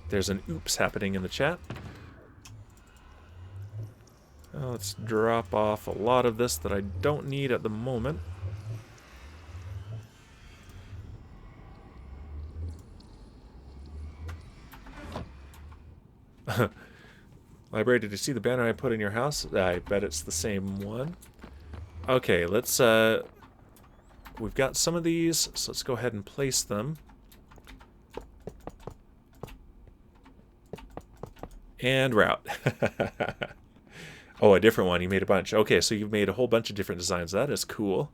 There's an oops happening in the chat. Let's drop off a lot of this that I don't need at the moment. Library, did you see the banner I put in your house? I bet it's the same one. Okay, let's, we've got some of these, so let's go ahead and place them. And route. Oh, a different one. You made a bunch. Okay, so you've made a whole bunch of different designs. That is cool.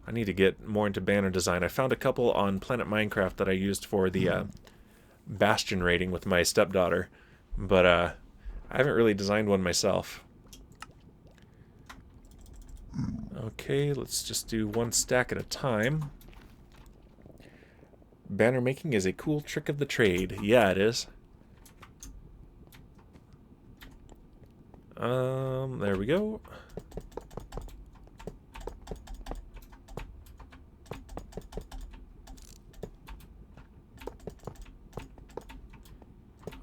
I need to get more into banner design. I found a couple on Planet Minecraft that I used for the Bastion rating with my stepdaughter, but I haven't really designed one myself. Okay, let's just do one stack at a time. Banner making is a cool trick of the trade. Yeah, it is. There we go.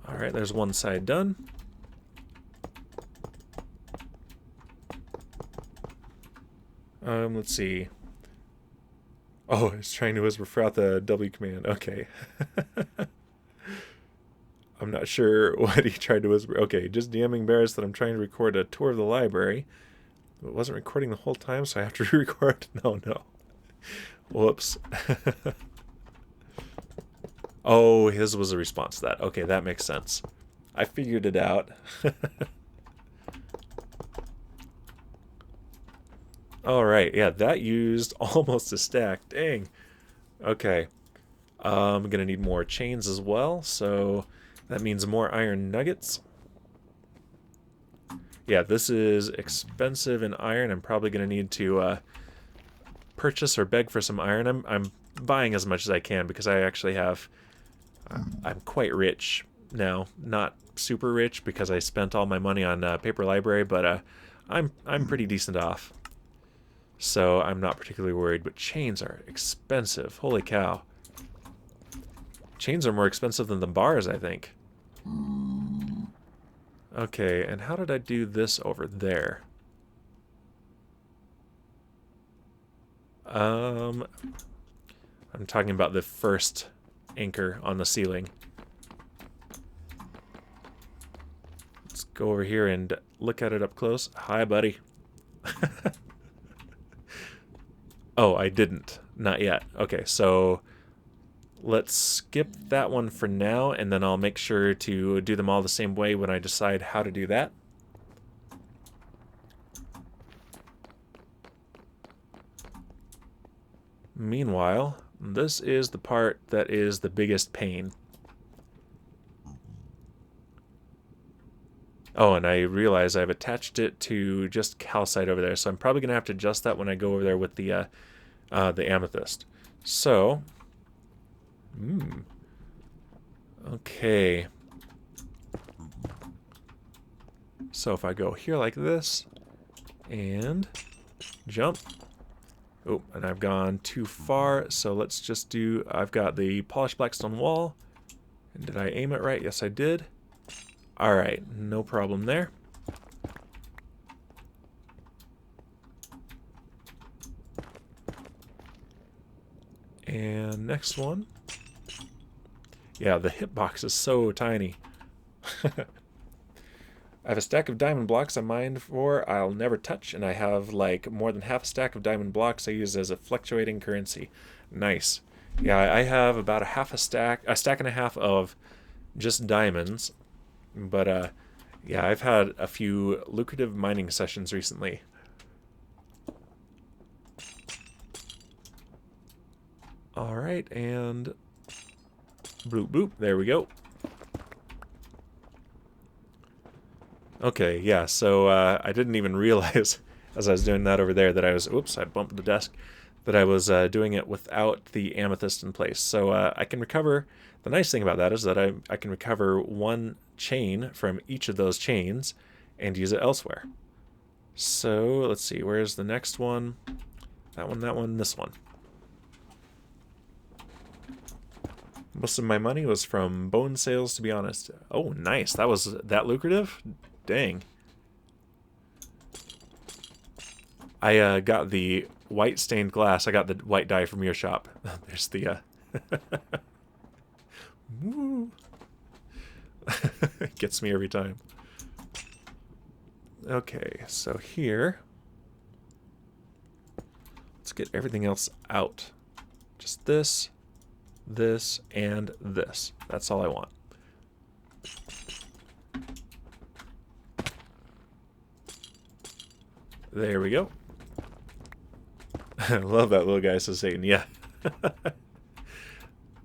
Alright, there's one side done. Let's see. Oh, it's trying to whisper out the W command. Okay. I'm not sure what he tried to whisper. Okay, just DMing Barris that I'm trying to record a tour of the library. It wasn't recording the whole time, so I have to re-record. No. Whoops. Oh, his was a response to that. Okay, that makes sense. I figured it out. Alright, yeah, that used almost a stack. Dang. Okay. I'm gonna need more chains as well, so that means more iron nuggets. Yeah, this is expensive in iron. I'm probably gonna need to purchase or beg for some iron. I'm buying as much as I can because I actually have... I'm quite rich now. Not super rich because I spent all my money on paper library, but I'm pretty decent off. So I'm not particularly worried, but chains are expensive. Holy cow. Chains are more expensive than the bars, I think. Okay, and how did I do this over there? I'm talking about the first anchor on the ceiling. Let's go over here and look at it up close. Hi, buddy. Oh, I didn't. Not yet. Okay, so let's skip that one for now, and then I'll make sure to do them all the same way when I decide how to do that. Meanwhile, this is the part that is the biggest pain. Oh, and I realize I've attached it to just calcite over there, so I'm probably going to have to adjust that when I go over there with the amethyst. So, okay. So if I go here like this, and jump. Oh, and I've gone too far, so let's just do... I've got the polished blackstone wall. And did I aim it right? Yes, I did. Alright, no problem there. And next one. Yeah, the hitbox is so tiny. I have a stack of diamond blocks I mined for I'll never touch, and I have like more than half a stack of diamond blocks I use as a fluctuating currency. Nice. Yeah, I have about a stack and a half of just diamonds. But yeah, I've had a few lucrative mining sessions recently. Alright, and bloop boop, there we go. Okay, yeah, so I didn't even realize as I was doing that over there that I was, oops, I bumped the desk, that I was doing it without the amethyst in place. So I can recover, the nice thing about that is that I can recover one chain from each of those chains and use it elsewhere. So let's see, where's the next one? That one, this one. Most of my money was from bone sales, to be honest. Oh, nice. That was that lucrative? Dang. I got the white stained glass. I got the white dye from your shop. There's the... Woo. It gets me every time. Okay, so here... Let's get everything else out. Just this, this, and this. That's all I want. There we go. I love that little guy, says Satan. Yeah.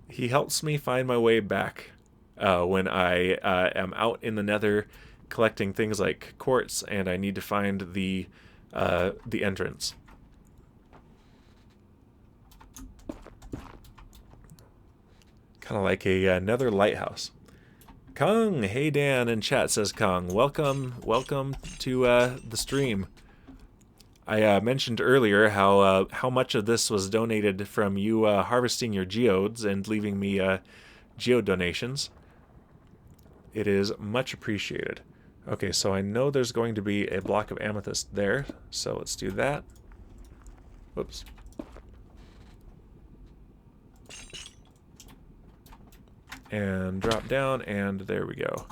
He helps me find my way back when I am out in the Nether collecting things like quartz, and I need to find the entrance. Kind of like a Nether lighthouse. Kung, hey Dan in chat, says Kung. Welcome to the stream. I mentioned earlier how much of this was donated from you harvesting your geodes and leaving me geode donations. It is much appreciated. Okay, so I know there's going to be a block of amethyst there, so let's do that. Whoops. And drop down, and there we go.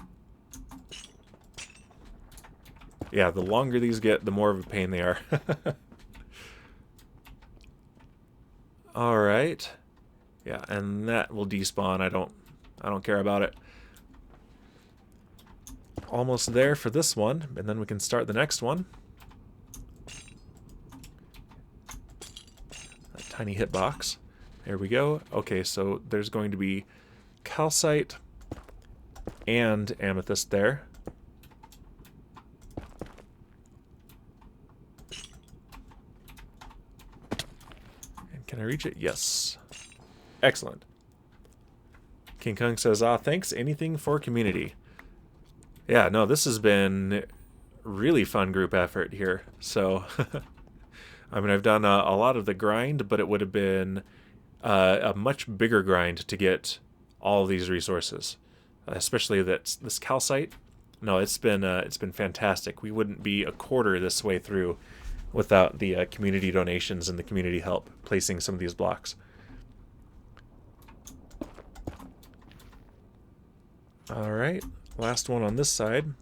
Yeah, the longer these get, the more of a pain they are. Alright. Yeah, and that will despawn. I don't care about it. Almost there for this one, and then we can start the next one. That tiny hitbox. There we go. Okay, so there's going to be calcite and amethyst there. And can I reach it? Yes. Excellent. King Kong says, thanks, anything for community. Yeah, no, this has been really fun group effort here. So, I mean, I've done a lot of the grind, but it would have been a much bigger grind to get all of these resources, especially this calcite. No, it's been fantastic. We wouldn't be a quarter this way through without the community donations and the community help placing some of these blocks. All right, last one on this side.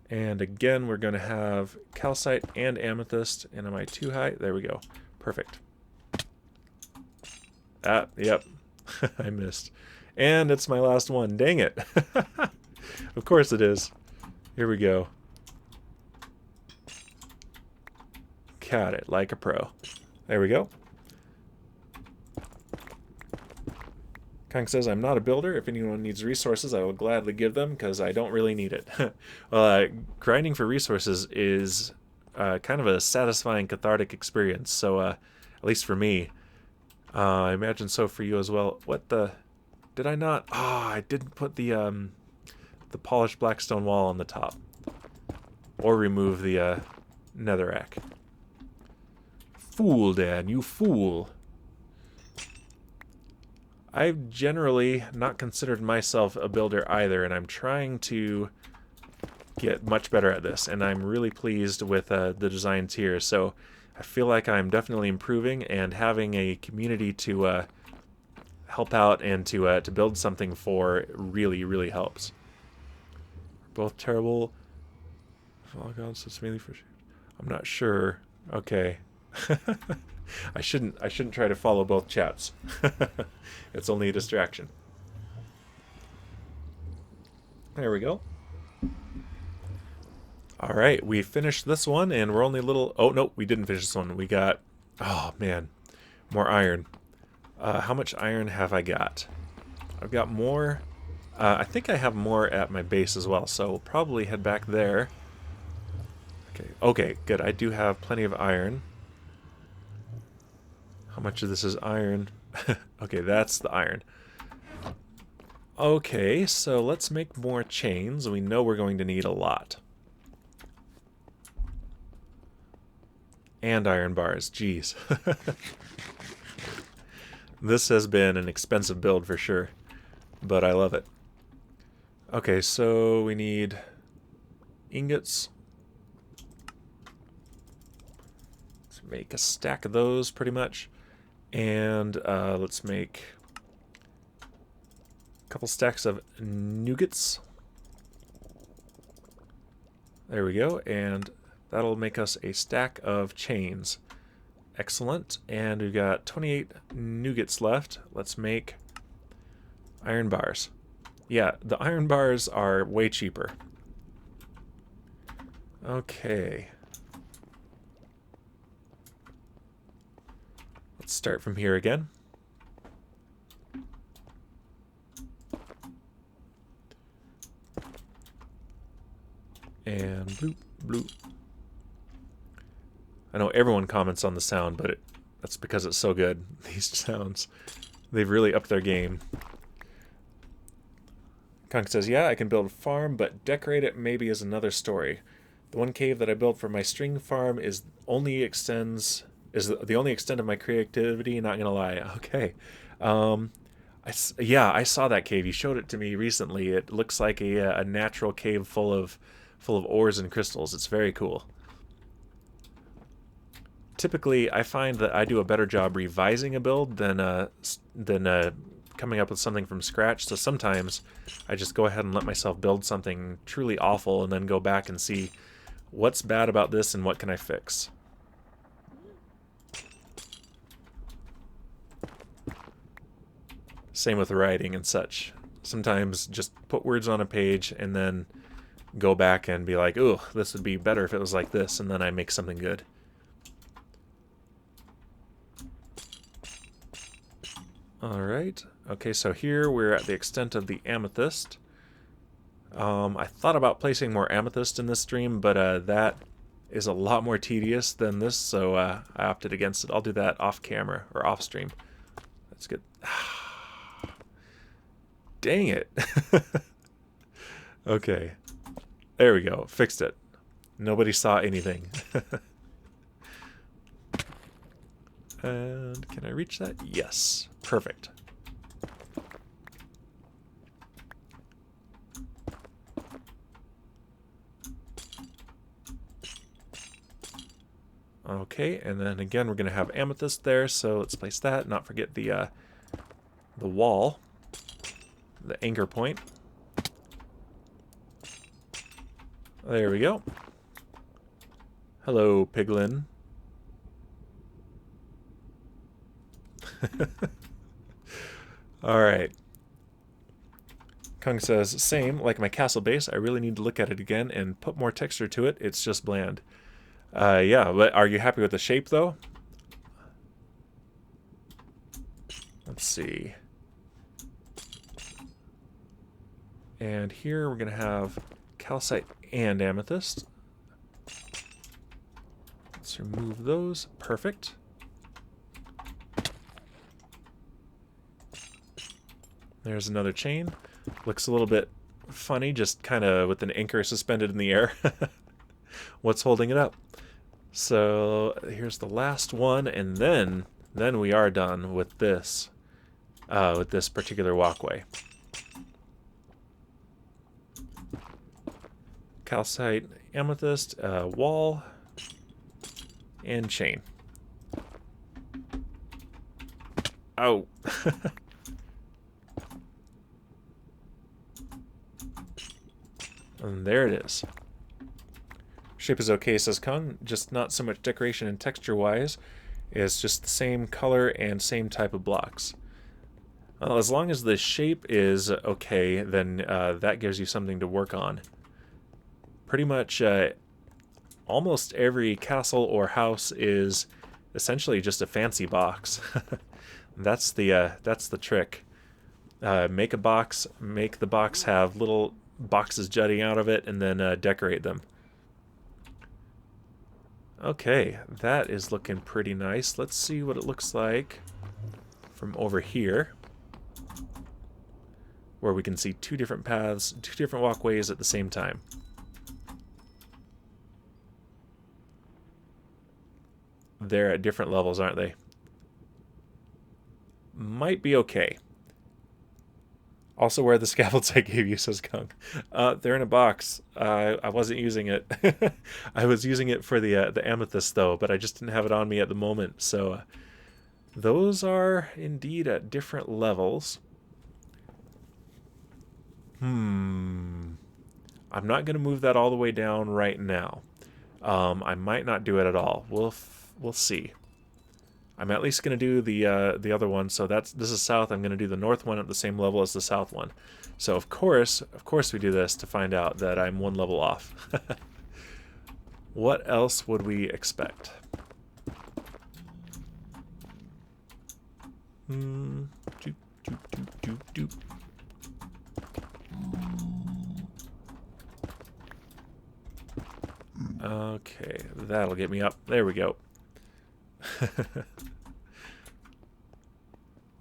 And again, we're going to have calcite and amethyst. And am I too high? There we go. Perfect. Yep. I missed. And it's my last one. Dang it. Of course it is. Here we go. Got it like a pro. There we go. Kang says, I'm not a builder. If anyone needs resources, I will gladly give them because I don't really need it. Well, grinding for resources is kind of a satisfying, cathartic experience. So, at least for me, I imagine so for you as well. What the... Did I not? I didn't put the polished blackstone wall on the top. Or remove the netherrack. Fool, Dan, you fool. I've generally not considered myself a builder either, and I'm trying to get much better at this, and I'm really pleased with the designs here. So I feel like I'm definitely improving, and having a community to help out and to build something for really, really helps. Both terrible. Oh God, so it's mainly for. I'm not sure. Okay. I shouldn't try to follow both chats. It's only a distraction. There we go. All right, we finished this one, and we're only a little... Oh, no, we didn't finish this one. We got... Oh, man. More iron. How much iron have I got? I've got more... I think I have more at my base as well, so we'll probably head back there. Okay, good. I do have plenty of iron. How much of this is iron? Okay, that's the iron. Okay, so let's make more chains. We know we're going to need a lot. And iron bars, jeez. This has been an expensive build for sure, but I love it. Okay, so we need ingots. make a stack of those pretty much. And let's make a couple stacks of nougats. There we go, and that'll make us a stack of chains. Excellent, and we've got 28 nougats left. Let's make iron bars. Yeah, the iron bars are way cheaper. Okay. Let's start from here again. And bloop, bloop. I know everyone comments on the sound, but that's because it's so good. These sounds, they've really upped their game. Kunk says, yeah, I can build a farm, but decorate it maybe is another story. The one cave that I built for my string farm is the only extent of my creativity, not gonna lie. Okay. Yeah, I saw that cave. You showed it to me recently. It looks like a natural cave full of ores and crystals. It's very cool. Typically, I find that I do a better job revising a build than coming up with something from scratch. So sometimes I just go ahead and let myself build something truly awful and then go back and see what's bad about this and what can I fix. Same with writing and such. Sometimes just put words on a page and then go back and be like, ooh, this would be better if it was like this, and then I make something good. Alright, okay, so here we're at the extent of the amethyst. I thought about placing more amethyst in this stream, but that is a lot more tedious than this, so I opted against it. I'll do that off camera, or off stream. That's good. Dang it. Okay. There we go. Fixed it. Nobody saw anything. And can I reach that? Yes. Perfect. Okay, and then again we're going to have amethyst there, so let's place that. Not forget the wall, the anchor point. There we go. Hello, piglin. Alright. Kung says, same, like my castle base, I really need to look at it again and put more texture to it. It's just bland. Yeah, but are you happy with the shape, though? Let's see. And here we're going to have calcite and amethyst. Let's remove those. Perfect. There's another chain. Looks a little bit funny, just kind of with an anchor suspended in the air. What's holding it up? So here's the last one, and then we are done with this particular walkway. Calcite, amethyst, wall, and chain. Oh. And there it is. Shape is okay, says Kung, just not so much decoration and texture-wise. It's just the same color and same type of blocks. Well, as long as the shape is okay, then that gives you something to work on. Pretty much almost every castle or house is essentially just a fancy box. That's the trick. Make a box, make the box have little boxes jutting out of it, and then decorate them. Okay, that is looking pretty nice. Let's see what it looks like from over here, where we can see two different paths, two different walkways at the same time. They're at different levels, aren't they? Might be okay. Also, where are the scaffolds I gave you, says Kung. They're in a box. I wasn't using it. I was using it for the amethyst, though, but I just didn't have it on me at the moment. So those are indeed at different levels. I'm not going to move that all the way down right now. I might not do it at all. We'll see. I'm at least going to do the other one. So this is south. I'm going to do the north one at the same level as the south one. So of course we do this to find out that I'm one level off. What else would we expect? Doop, doop, doop, doop, doop. Okay, that'll get me up. There we go.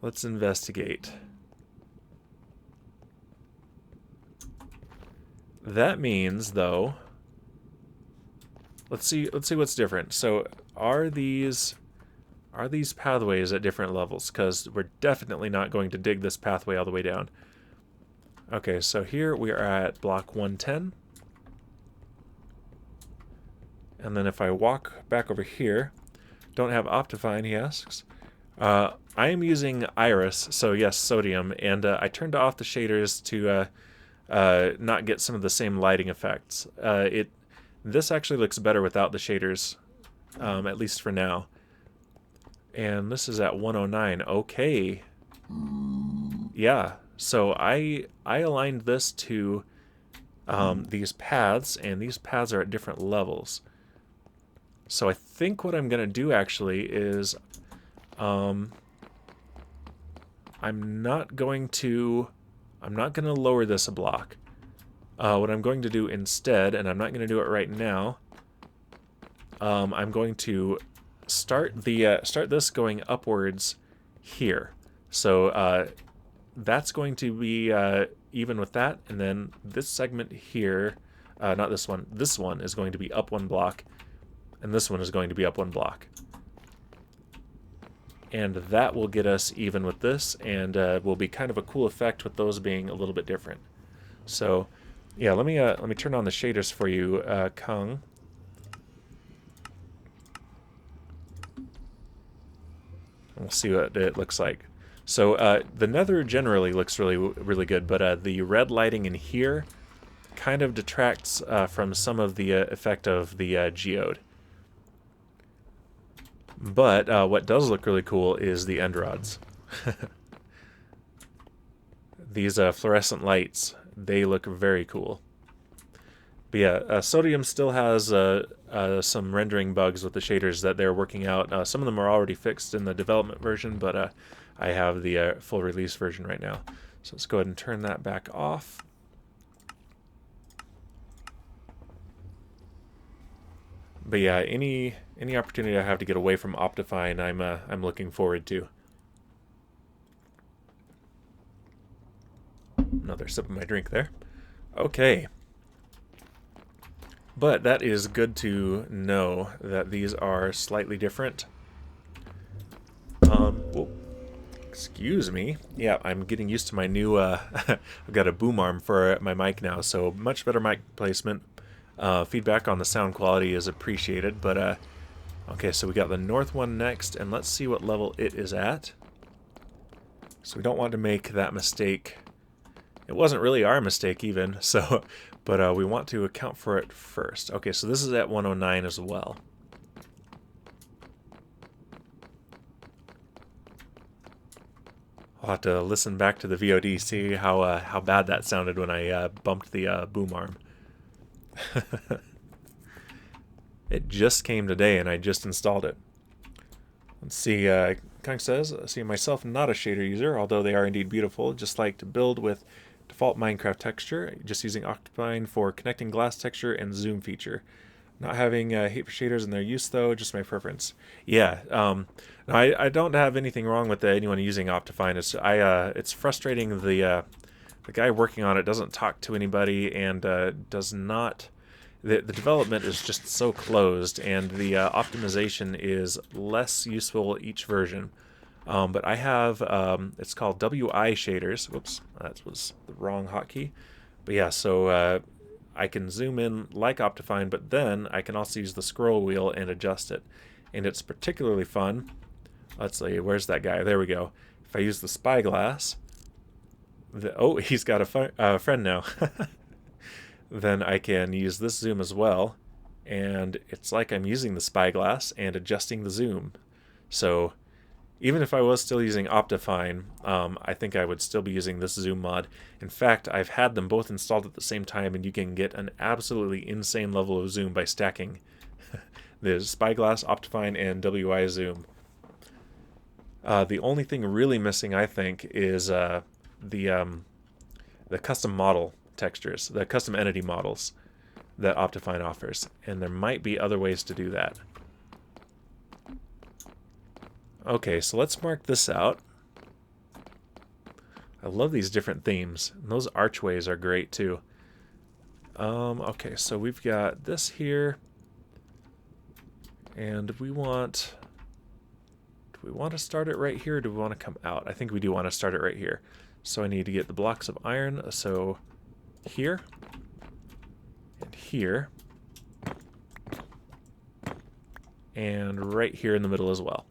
Let's investigate. That means, though, let's see what's different. So, are these pathways at different levels? Because we're definitely not going to dig this pathway all the way down. Okay, so here we are at block 110. And then if I walk back over here, don't have Optifine, he asks. I am using Iris, so yes, sodium, and I turned off the shaders to not get some of the same lighting effects. This actually looks better without the shaders, at least for now. And this is at 109. Okay. Yeah, so I aligned this to these paths, and these paths are at different levels. So I think what I'm going to do actually is I'm not going to lower this a block. What I'm going to do instead, and I'm not going to do it right now, I'm going to start this going upwards here. So that's going to be even with that, and then this segment here, not this one is going to be up one block, and this one is going to be up one block. And that will get us even with this, and will be kind of a cool effect with those being a little bit different. So, yeah, let me turn on the shaders for you, Kung. We'll see what it looks like. So the Nether generally looks really good, but the red lighting in here kind of detracts from some of the effect of the Geode. But what does look really cool is the end rods. These fluorescent lights, they look very cool. But yeah, Sodium still has some rendering bugs with the shaders that they're working out. Some of them are already fixed in the development version, but I have the full release version right now. So let's go ahead and turn that back off. But yeah, any opportunity I have to get away from Optifine, I'm looking forward to. Another sip of my drink there. Okay. But that is good to know that these are slightly different. Whoa, excuse me. Yeah, I'm getting used to my new, I've got a boom arm for my mic now, so much better mic placement. Feedback on the sound quality is appreciated, but okay, so we got the north one next, and let's see what level it is at. So we don't want to make that mistake. It wasn't really our mistake even, so, but we want to account for it first. Okay, so this is at 109 as well. I'll have to listen back to the VOD, see how bad that sounded when I bumped the boom arm. It just came today and I just installed it. Let's see, Kung says, see myself not a shader user, although they are indeed beautiful, just like to build with default Minecraft texture, just using Optifine for connecting glass texture and zoom feature. Not having hate for shaders and their use though, just my preference. Yeah, no, I don't have anything wrong with anyone using Optifine. It's frustrating the guy working on it doesn't talk to anybody and does not. The development is just so closed, and the optimization is less useful each version. But I have, it's called WI shaders. Whoops, that was the wrong hotkey. But yeah, so I can zoom in like Optifine, but then I can also use the scroll wheel and adjust it. And it's particularly fun. Let's see, where's that guy? There we go. If I use the spyglass, oh, he's got a friend now. Then I can use this zoom as well. And it's like I'm using the spyglass and adjusting the zoom. So even if I was still using Optifine, I think I would still be using this zoom mod. In fact, I've had them both installed at the same time, and you can get an absolutely insane level of zoom by stacking the Spyglass, Optifine, and WI zoom. The only thing really missing, I think, is the custom model textures, the custom entity models that Optifine offers, and there might be other ways to do that. Okay, so let's mark this out. I love these different themes. And those archways are great too. Okay, so we've got this here. And we want... Do we want to start it right here, or do we want to come out? I think we do want to start it right here. So I need to get the blocks of iron. So here. And here. And right here in the middle as well.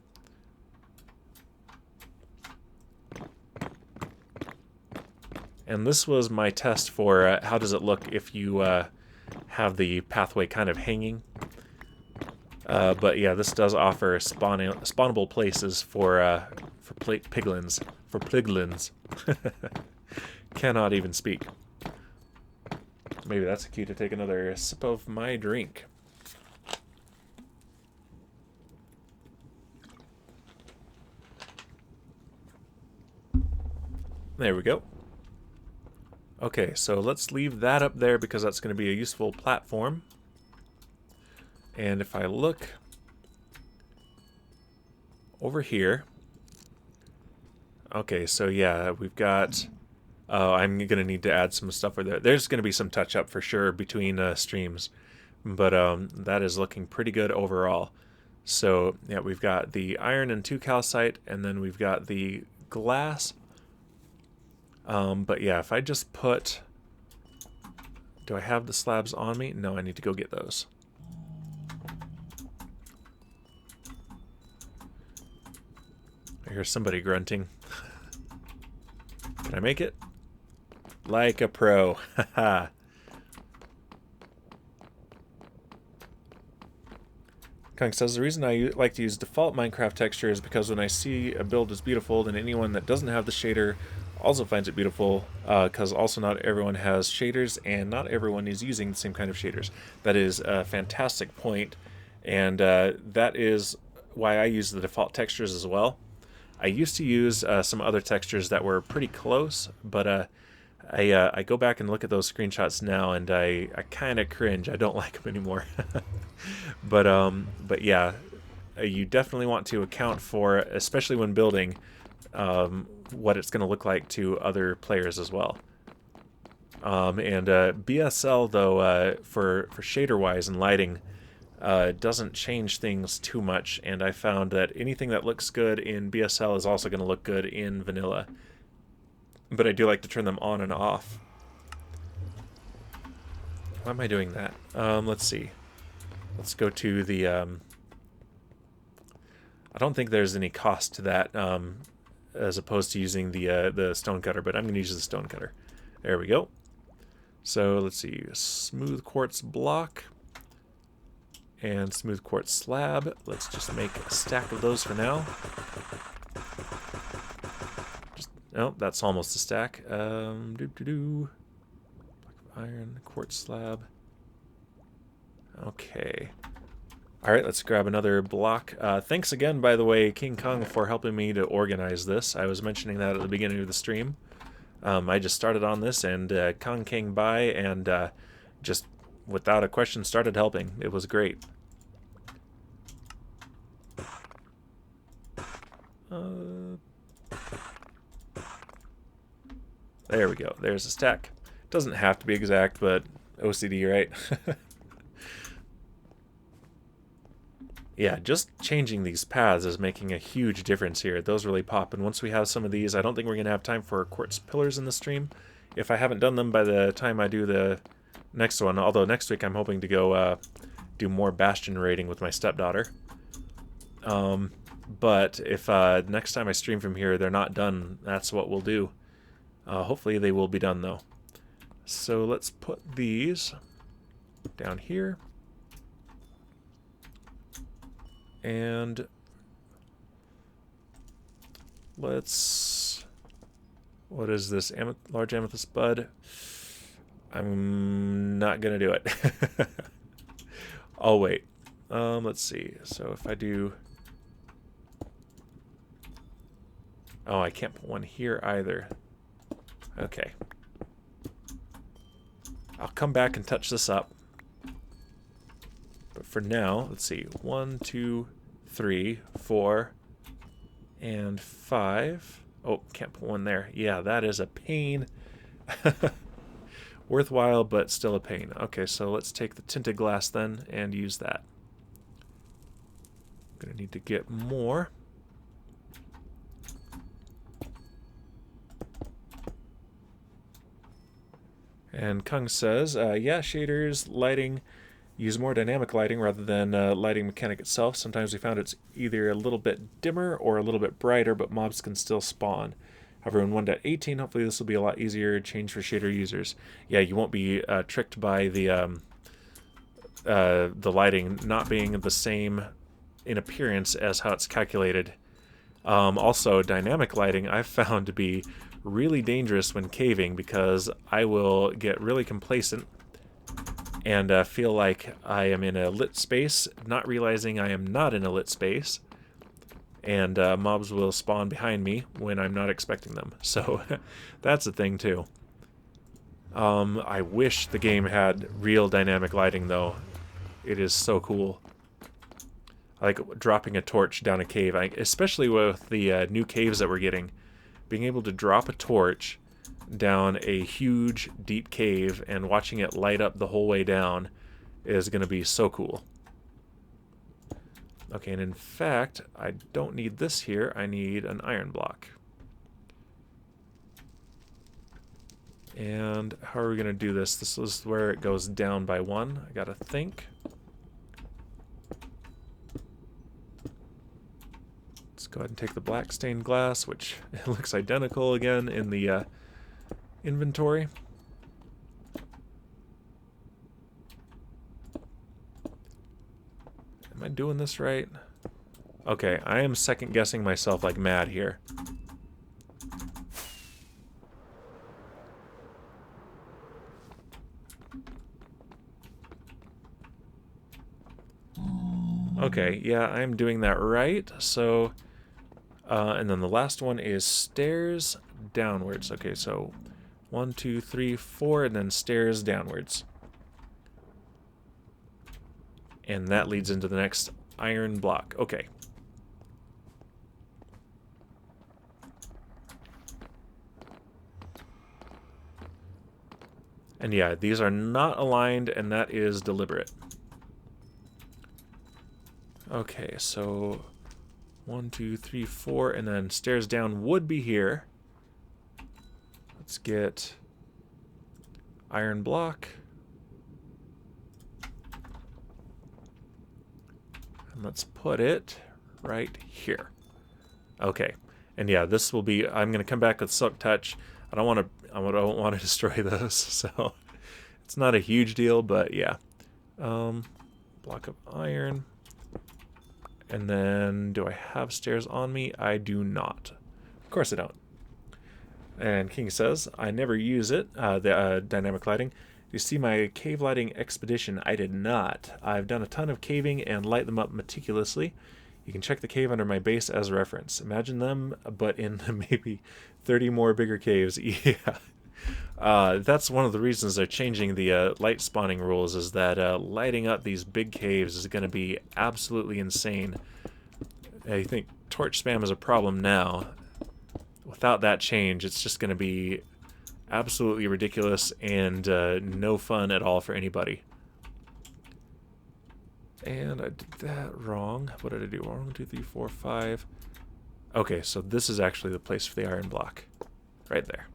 And this was my test for how does it look if you have the pathway kind of hanging. But yeah, this does offer spawnable places for piglins. For piglins. Cannot even speak. Maybe that's a cue to take another sip of my drink. There we go. Okay, so let's leave that up there because that's going to be a useful platform. And if I look over here, okay, so yeah, we've got, I'm going to need to add some stuff over there. There's going to be some touch up for sure between streams, but that is looking pretty good overall. So yeah, we've got the iron and 2 calcite, and then we've got the glass. But yeah, if I just put... Do I have the slabs on me? No, I need to go get those. I hear somebody grunting. Can I make it? Like a pro. Haha. Kung says, the reason I like to use default Minecraft texture is because when I see a build is beautiful, then anyone that doesn't have the shader also finds it beautiful, because also not everyone has shaders and not everyone is using the same kind of shaders. That is a fantastic point, and that is why I use the default textures as well. I used to use some other textures that were pretty close, but I go back and look at those screenshots now, and I kind of cringe. I don't like them anymore. But yeah, you definitely want to account for, especially when building, what it's going to look like to other players as well. And BSL, though, for shader-wise and lighting, doesn't change things too much, and I found that anything that looks good in BSL is also going to look good in vanilla. But I do like to turn them on and off. Why am I doing that? Let's see. Let's go to the... I don't think there's any cost to that, as opposed to using the stone cutter, but I'm going to use the stone cutter. There we go. So let's see, smooth quartz block and smooth quartz slab. Let's just make a stack of those for now. Oh, that's almost a stack. Block of iron, quartz slab. Okay. Alright, let's grab another block. Thanks again, by the way, King Kong, for helping me to organize this. I was mentioning that at the beginning of the stream. I just started on this, and Kong came by and just, without a question, started helping. It was great. There we go. There's a stack. Doesn't have to be exact, but OCD, right? Yeah, just changing these paths is making a huge difference here. Those really pop, and once we have some of these, I don't think we're going to have time for quartz pillars in the stream. If I haven't done them by the time I do the next one, although next week I'm hoping to go do more Bastion raiding with my stepdaughter. But if next time I stream from here they're not done, that's what we'll do. Hopefully they will be done, though. So let's put these down here. And let's... What is this? Large amethyst bud? I'm not going to do it. I'll wait. Let's see. So if I do... Oh, I can't put one here either. Okay. I'll come back and touch this up. But for now, let's see. 1, 2, 3, 4, and 5. Oh, can't put one there. Yeah, that is a pain. Worthwhile, but still a pain. Okay, so let's take the tinted glass then and use that. I'm gonna need to get more. And Kung says, yeah, shaders, lighting, use more dynamic lighting rather than lighting mechanic itself. Sometimes we found it's either a little bit dimmer or a little bit brighter, but mobs can still spawn. However, in 1.18, hopefully this will be a lot easier change for shader users. Yeah, you won't be tricked by the lighting not being the same in appearance as how it's calculated. Also, dynamic lighting I've found to be really dangerous when caving, because I will get really complacent and feel like I am in a lit space, not realizing I am not in a lit space, and mobs will spawn behind me when I'm not expecting them. So that's a thing too. I wish the game had real dynamic lighting, though. It is so cool. I like dropping a torch down a cave, especially with the new caves that we're getting. Being able to drop a torch down a huge, deep cave and watching it light up the whole way down is going to be so cool. Okay, and in fact, I don't need this here. I need an iron block. And how are we going to do this? This is where it goes down by 1. I got to think. Let's go ahead and take the black stained glass, which it looks identical again in the inventory. Am I doing this right? Okay, I am second guessing myself like mad here. Okay, yeah, I'm doing that right. So, and then the last one is stairs downwards. Okay, so 1, 2, 3, 4, and then stairs downwards. And that leads into the next iron block. Okay. And yeah, these are not aligned, and that is deliberate. Okay, so 1, 2, 3, 4, and then stairs down would be here. Let's get iron block. And let's put it right here. Okay, and yeah, this will be, I'm going to come back with Silk Touch. I don't want to destroy those, so it's not a huge deal, but yeah. Block of iron. And then, do I have stairs on me? I do not. Of course I don't. And King says, I never use it, the dynamic lighting. You see my cave lighting expedition? I did not. I've done a ton of caving and light them up meticulously. You can check the cave under my base as reference. Imagine them, but in maybe 30 more bigger caves. Yeah. That's one of the reasons they're changing the light spawning rules, is that lighting up these big caves is going to be absolutely insane. I think torch spam is a problem now. Without that change, it's just going to be absolutely ridiculous and no fun at all for anybody. And I did that wrong. What did I do? 1, 2, 3, 4, 5. Okay, so this is actually the place for the iron block. Right there.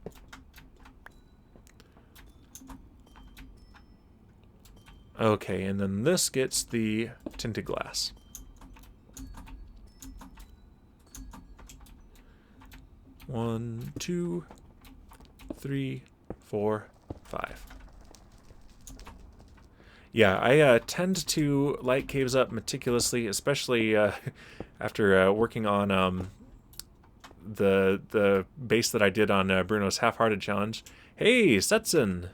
Okay, and then this gets the tinted glass. One, 2, 3, 4, 5. Yeah, I tend to light caves up meticulously, especially after working on the base that I did on Bruno's Half-Hearted Challenge. Hey, Setson!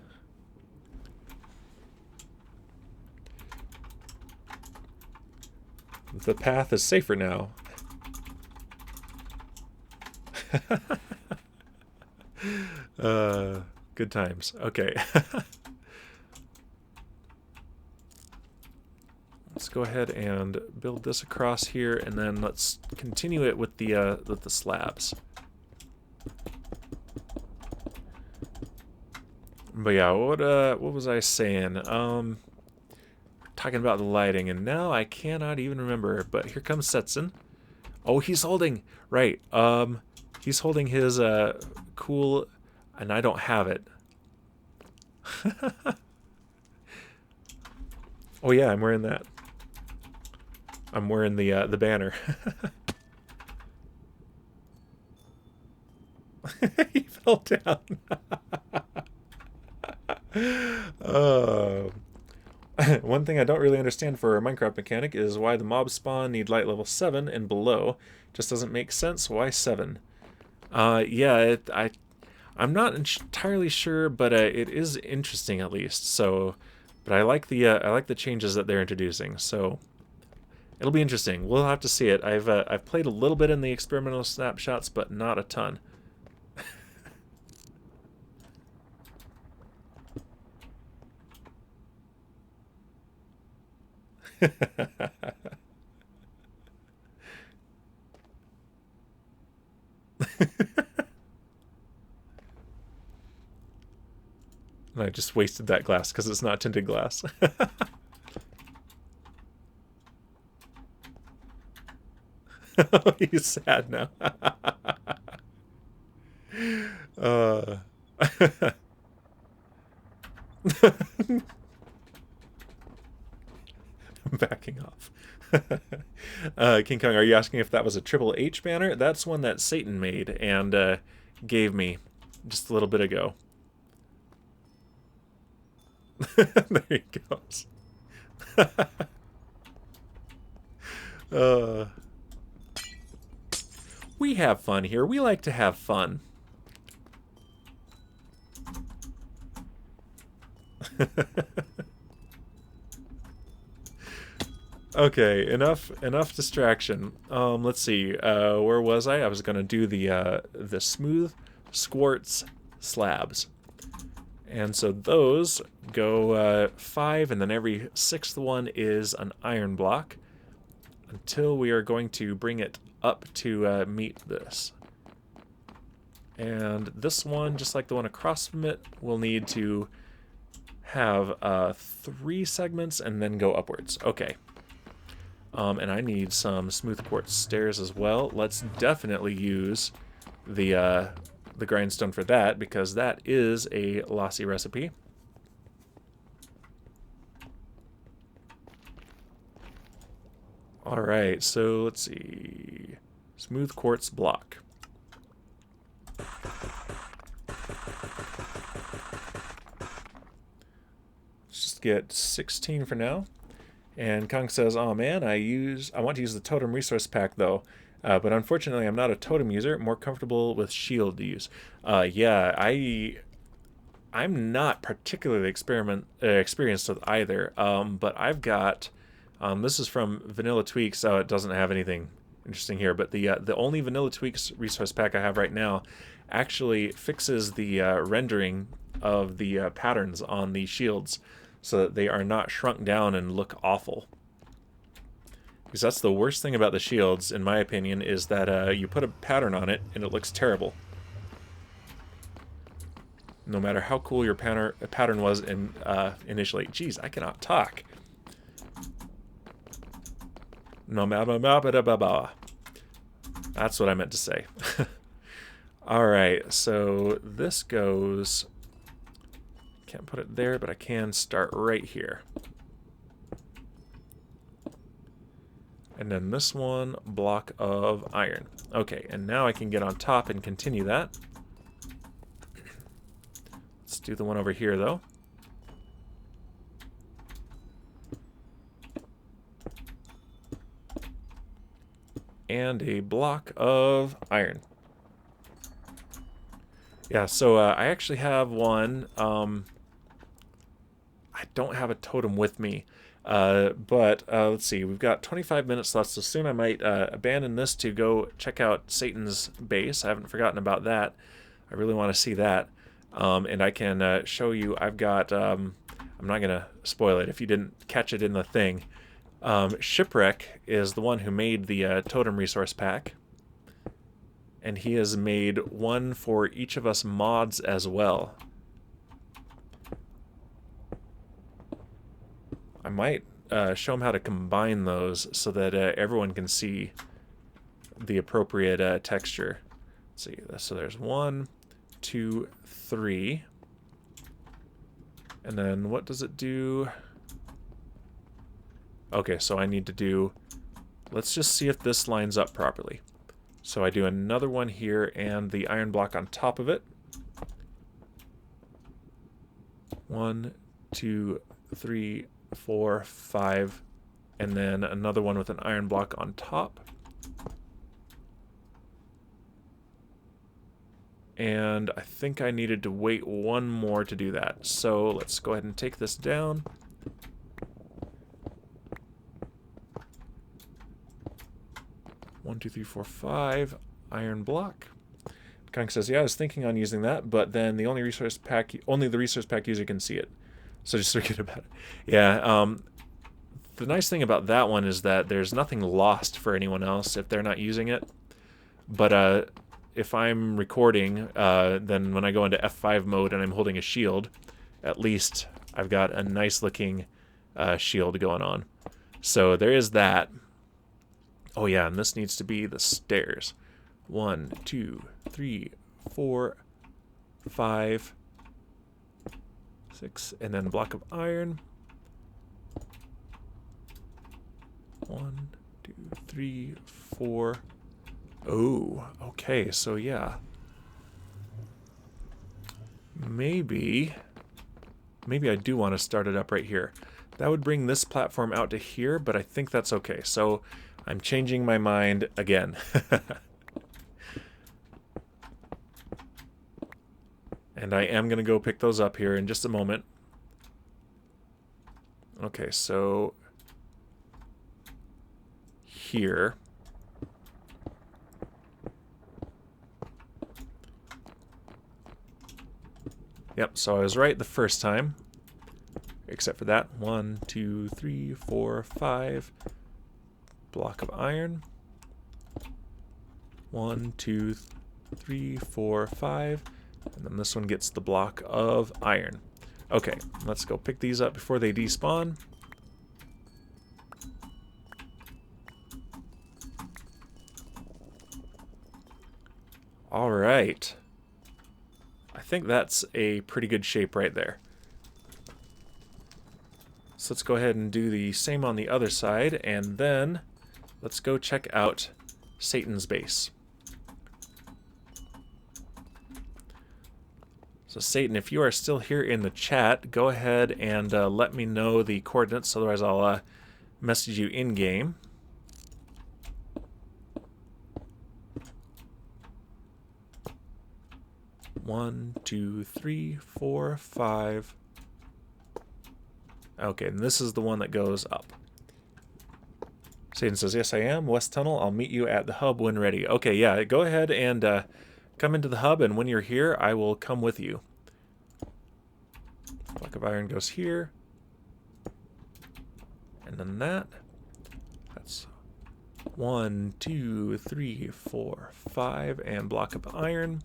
The path is safer now. Good times. Okay. Let's go ahead and build this across here, and then let's continue it with the slabs. But yeah, what was I saying? Talking about the lighting, and now I cannot even remember. But here comes Setson. Oh, he's holding right. He's holding his cool, and I don't have it. Oh yeah, I'm wearing that. I'm wearing the banner. He fell down. One thing I don't really understand for a Minecraft mechanic is why the mobs spawn need light level 7 and below. Just doesn't make sense. Why 7? Yeah, I'm not entirely sure, but it is interesting at least. So, but I like the changes that they're introducing. So it'll be interesting. We'll have to see it. I've played a little bit in the experimental snapshots, but not a ton. And I just wasted that glass because it's not tinted glass. Oh, he's sad now. I'm backing off. King Kong, are you asking if that was a Triple H banner? That's one that Satan made and gave me just a little bit ago. There he goes. We have fun here. We like to have fun. Okay, enough distraction. Let's see. Where was I? I was gonna do the smooth quartz slabs. And so those go 5, and then every 6th one is an iron block until we are going to bring it up to meet this. And this one, just like the one across from it, will need to have 3 segments and then go upwards. Okay. And I need some smooth quartz stairs as well. Let's definitely use the grindstone for that, because that is a lossy recipe. Alright, so let's see. Smooth quartz block. Let's just get 16 for now. And Kong says, oh man, I want to use the totem resource pack though. But unfortunately, I'm not a totem user. More comfortable with shield to use. Yeah, I'm not particularly experienced with either. But I've got. This is from Vanilla Tweaks, so it doesn't have anything interesting here. But the only Vanilla Tweaks resource pack I have right now actually fixes the rendering of the patterns on the shields, so that they are not shrunk down and look awful. Because that's the worst thing about the shields, in my opinion, is that you put a pattern on it and it looks terrible. No matter how cool your pattern was initially. Jeez, I cannot talk. No, that's what I meant to say. Alright, so this goes... Can't put it there, but I can start right here. And then this one, block of iron. Okay, and now I can get on top and continue that. Let's do the one over here, though. And a block of iron. Yeah, so I actually have one. I don't have a totem with me. But let's see, we've got 25 minutes left, so soon I might abandon this to go check out Satan's base. I haven't forgotten about that. I really want to see that. And I can show you, I've got, I'm not going to spoil it if you didn't catch it in the thing. Shipwreck is the one who made the totem resource pack. And he has made one for each of us mods as well. I might show them how to combine those so that everyone can see the appropriate texture. Let's see, so there's 1, 2, 3. And then what does it do? Okay, so I need to do... Let's just see if this lines up properly. So I do another one here and the iron block on top of it. 1, 2, 3, 4, 5, and then another one with an iron block on top. And I think I needed to wait one more to do that. So let's go ahead and take this down. One, 2, 3, 4, 5 iron block. Conk says, yeah, I was thinking on using that, but then only the resource pack user can see it. So just forget about it. Yeah, the nice thing about that one is that there's nothing lost for anyone else if they're not using it. But if I'm recording, then when I go into F5 mode and I'm holding a shield, at least I've got a nice looking shield going on. So there is that. Oh yeah, and this needs to be the stairs. 1, 2, 3, 4, 5, 6, and then block of iron. 1, 2, 3, 4. Oh, okay, so yeah. Maybe I do want to start it up right here. That would bring this platform out to here, but I think that's okay. So I'm changing my mind again. And I am going to go pick those up here in just a moment. Okay, so here. Yep, so I was right the first time. Except for that. 1, 2, 3, 4, 5. Block of iron. 1, 2, 3, 4, 5. And then this one gets the block of iron. Okay, let's go pick these up before they despawn. All right. I think that's a pretty good shape right there. So let's go ahead and do the same on the other side, and then let's go check out Satan's base. So Satan, if you are still here in the chat, go ahead and let me know the coordinates, otherwise I'll message you in-game. One, 2, 3, 4, 5. Okay, and this is the one that goes up. Satan says, yes, I am. West Tunnel, I'll meet you at the hub when ready. Okay, yeah, go ahead and come into the hub, and when you're here, I will come with you. Block of iron goes here. And then that. That's 1, 2, 3, 4, 5, and block of iron.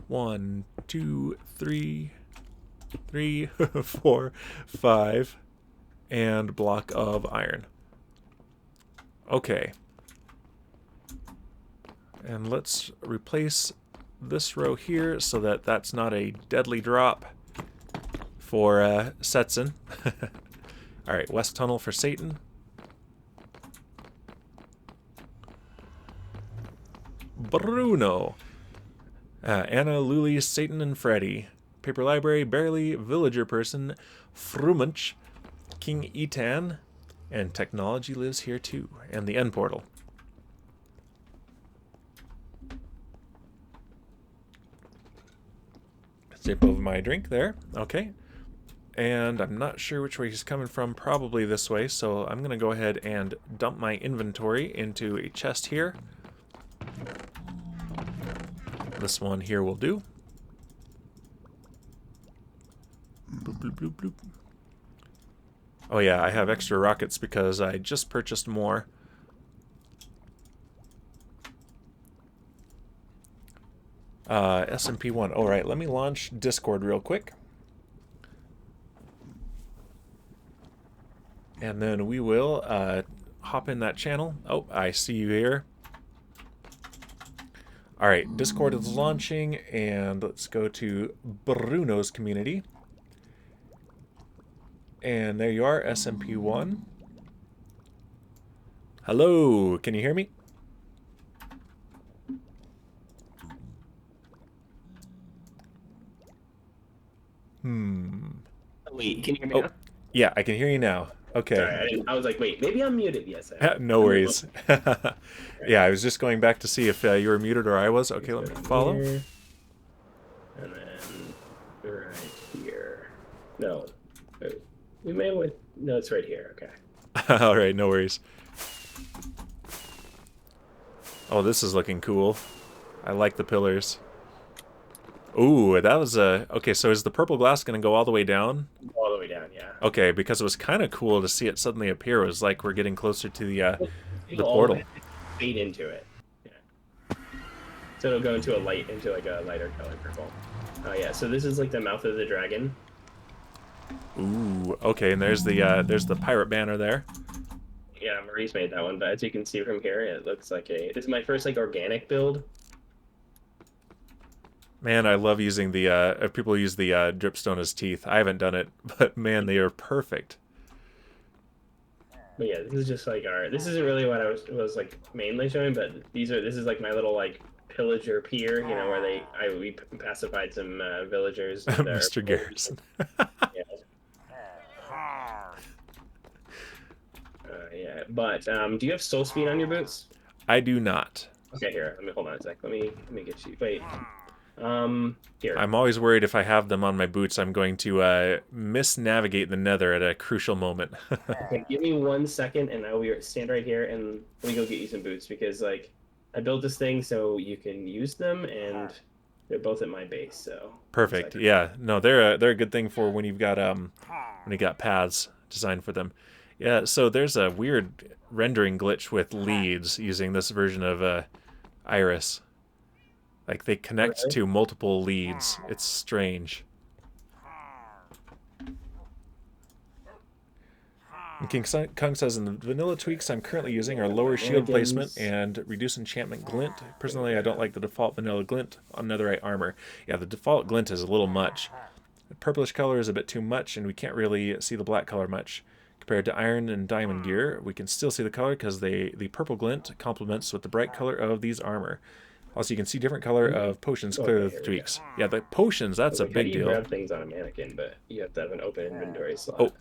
1, 2, 3, 4, 5, and block of iron. Okay. And let's replace this row here so that that's not a deadly drop for Setson. Alright, West Tunnel for Satan. Bruno. Anna, Luli, Satan, and Freddy. Paper Library, Barely, Villager Person, Frumunch, King Etan, and Technology lives here too, and the End Portal. Sip of my drink there. Okay. And I'm not sure which way he's coming from, probably this way, so I'm going to go ahead and dump my inventory into a chest here. This one here will do. Bloop, bloop, bloop, bloop. Oh yeah, I have extra rockets because I just purchased more. SMP 1. Alright, let me launch Discord real quick. And then we will hop in that channel. Oh, I see you here. Alright, Discord is launching, and let's go to Bruno's community. And there you are, SMP1. Hello, can you hear me? Wait, can you hear me now? Yeah, I can hear you now. Okay. Sorry, I was like, wait, maybe I'm muted. Yes. No worries. Yeah, I was just going back to see if you were muted or I was. Okay, let me follow. Here. And then right here. No. We may have... No, it's right here. Okay. All right, no worries. Oh, this is looking cool. I like the pillars. Ooh, that was a... Okay, so is the purple glass going to go all the way down? All the way down, yeah. Okay, because it was kind of cool to see it suddenly appear. It was like we're getting closer to the portal. Fade into it. Yeah. So it'll go into like a lighter color purple. Oh yeah, so this is like the mouth of the dragon. Ooh, okay, and there's the pirate banner there. Yeah, Marie's made that one, but as you can see from here, it looks like this is my first like organic build. Man, I love using the, if people use the dripstone as teeth. I haven't done it, but man, they are perfect. But yeah, this is just like this isn't really what I was like mainly showing, but this is like my little like pillager pier, you know, where we pacified some villagers. Mr. Garrison. Yeah. Yeah, but do you have soul speed on your boots? I do not. Okay, here. Let me hold on a sec. Let me get you. Wait. Here. I'm always worried if I have them on my boots, I'm going to misnavigate the Nether at a crucial moment. Okay, give me 1 second, and I will stand right here, and let me go get you some boots because like I built this thing so you can use them, and they're both at my base. So perfect. Yeah. No, they're a good thing for when you've got paths designed for them. Yeah. So there's a weird rendering glitch with leads using this version of Iris. Like, they connect to multiple leads. It's strange. And King Kong says, in the vanilla tweaks I'm currently using are lower shield placement and reduce enchantment glint. Personally, I don't like the default vanilla glint on netherite armor. Yeah, the default glint is a little much. The purplish color is a bit too much, and we can't really see the black color much. Compared to iron and diamond gear, we can still see the color because the purple glint complements with the bright color of these armor. Also, you can see different color of potions clearly with tweaks. Yeah, the potions, that's a big deal. You grab things on a mannequin, but you have to have an open inventory slot. Oh.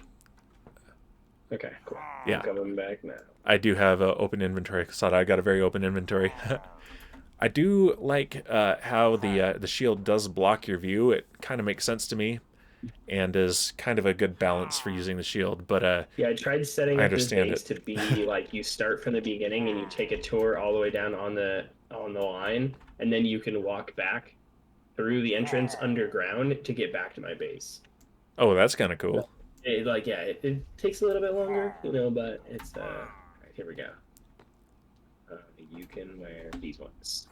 Okay, cool. Yeah. I'm coming back now. I do have an open inventory slot. I got a very open inventory. I do like how the shield does block your view. It kind of makes sense to me and is kind of a good balance for using the shield. But yeah, I tried setting up this base to be like you start from the beginning and you take a tour all the way down on the line, and then you can walk back through the entrance underground to get back to my base. Oh, that's kind of cool. It takes a little bit longer, you know, but it's right, here we go. You can wear these ones.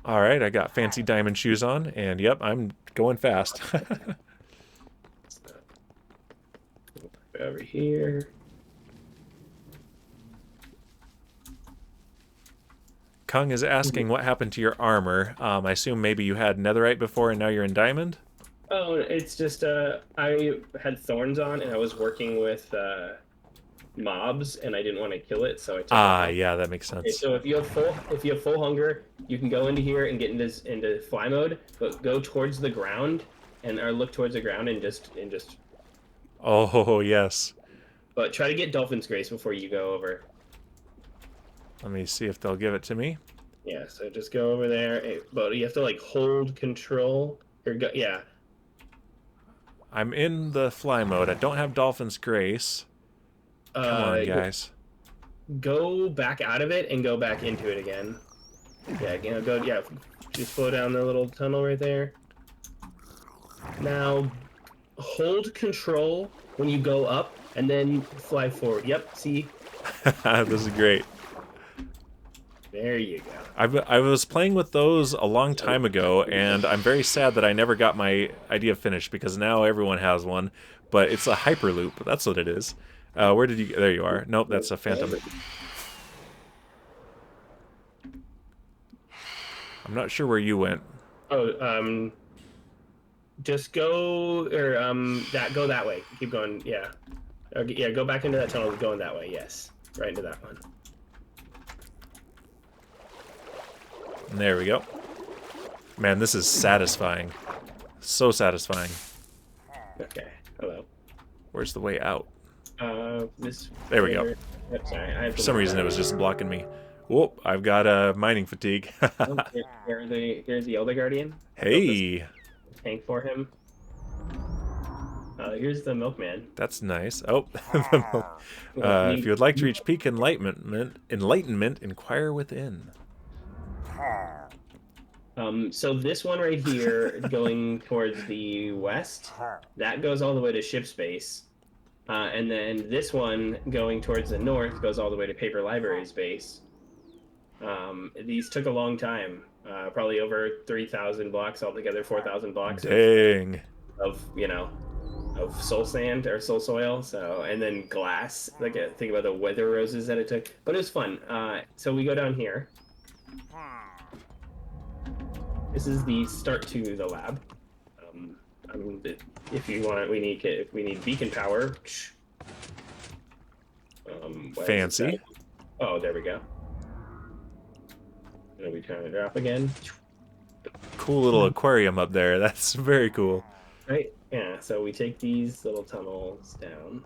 All right, I got fancy diamond shoes on, and yep, I'm going fast. Over here. Kung is asking what happened to your armor. I assume maybe you had netherite before and now you're in diamond? Oh, it's just I had thorns on and I was working with mobs and I didn't want to kill it, so I took it Ah, off. yeah, that makes Okay, sense. so if you have full hunger, you can go into here and get into fly mode, but go towards the ground and or look towards the ground and just Oh, yes. but try to get Dolphin's Grace before you go over. Let me see if they'll give it to me. Yeah, so just go over there, but you have to like hold control or go. Yeah, I'm in the fly mode. I don't have Dolphin's Grace. Come on, go, guys. go back out of it and go back into it again. Yeah, go. Yeah, just flow down the little tunnel right there. Now, hold control when you go up, and then fly forward. Yep. See. This is great. There you go. I was playing with those a long time ago, and I'm very sad that I never got my idea finished because now everyone has one. But it's a hyperloop. That's what it is. Where did you? There you are. Nope, that's a phantom. I'm not sure where you went. Oh, just go or go that way. Keep going. Yeah. Okay, yeah, go back into that tunnel. Going that way. Yes, right into that one. There we go. Man, this is satisfying. So satisfying. Okay. Hello. Where's the way out? This. There we go. Yep, sorry. I have For some reason, it was just blocking me. Whoop! I've got mining fatigue. Here's the Elder Guardian. Hey, Tank for him. Here's the Milkman. that's nice. Oh, if you would like to reach peak enlightenment, inquire within. So this one right here, going towards the west, that goes all the way to ship space. And then this one going towards the north goes all the way to Paper Library's base. These took a long time, probably over 3,000 blocks altogether, 4,000 blocks. Dang. Of of soul sand or soul soil. So and then glass. Like think about the weather roses that it took, but it was fun. So we go down here. This is the start to the lab. If you want, we need beacon power. Fancy. Oh, there we go. And we turn it up again. Cool little aquarium up there. That's very cool. Right? Yeah. So we take these little tunnels down.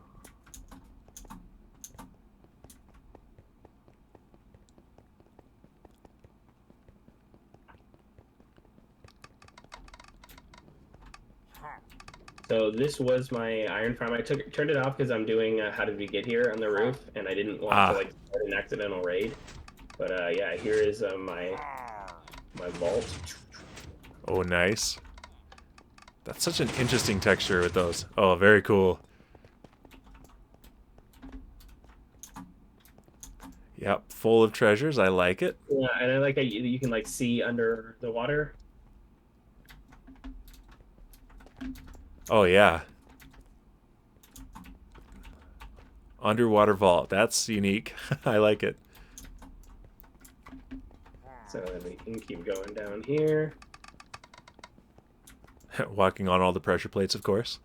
So this was my iron farm. I turned it off because I'm doing how did we get here on the roof, and I didn't want to like start an accidental raid. But yeah, here is my vault. Oh, nice. That's such an interesting texture with those. Oh, very cool. Yep, full of treasures. I like it. Yeah, and I like how you can like see under the water. Oh, yeah. Underwater vault. That's unique. I like it. So then we can keep going down here. Walking on all the pressure plates, of course.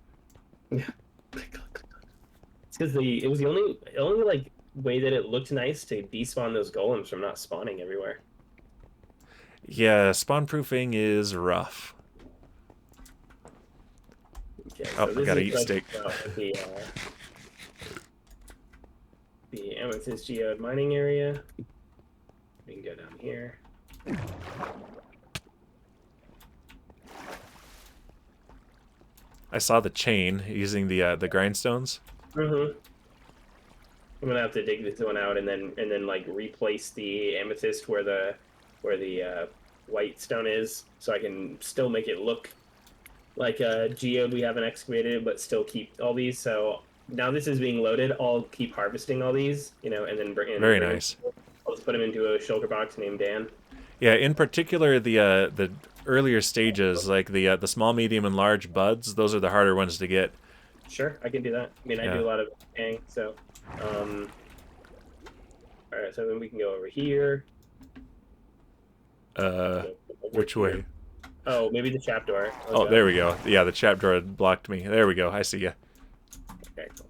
Yeah. It's because it was the only like way that it looked nice to despawn those golems from not spawning everywhere. Yeah, spawn proofing is rough. Okay, oh, I gotta eat steak. The Amethyst Geode mining area. We can go down here. I saw the chain using the grindstones. Mm-hmm. I'm gonna have to dig this one out and then like replace the amethyst where the white stone is, so I can still make it look like a geode we haven't excavated, but still keep all these. So now this is being loaded. I'll keep harvesting all these, and then bring in. Very nice. I'll just put them into a shulker box named Dan. Yeah, in particular the earlier stages, like the small, medium, and large buds, those are the harder ones to get. Sure, I can do that. I mean, I Yeah. do a lot of hang, so all right, so then we can go over here. Uh, Go over which here. way? Oh, maybe the trapdoor. I'll Oh, go. there we go. Yeah, the chapter had blocked me. There we go. I see ya. Okay, cool.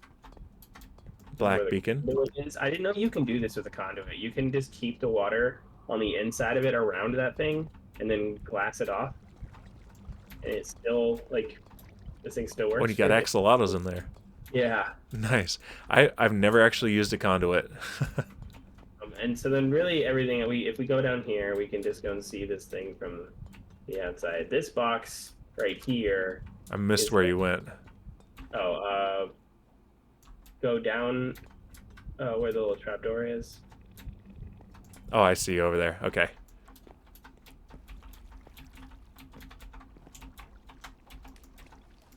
This is where Black the beacon. conduit is. I didn't know you can do this with a conduit. You can just keep the water on the inside of it around that thing and then glass it off. And it's still like this thing still When works you got for it. axolotls in there. Yeah. Nice. I've never actually used a conduit. And so then really everything if we go down here, we can just go and see this thing from the outside. This box right here I missed is where you went. oh, go down where the little trapdoor is. Oh, I see you over there. Okay.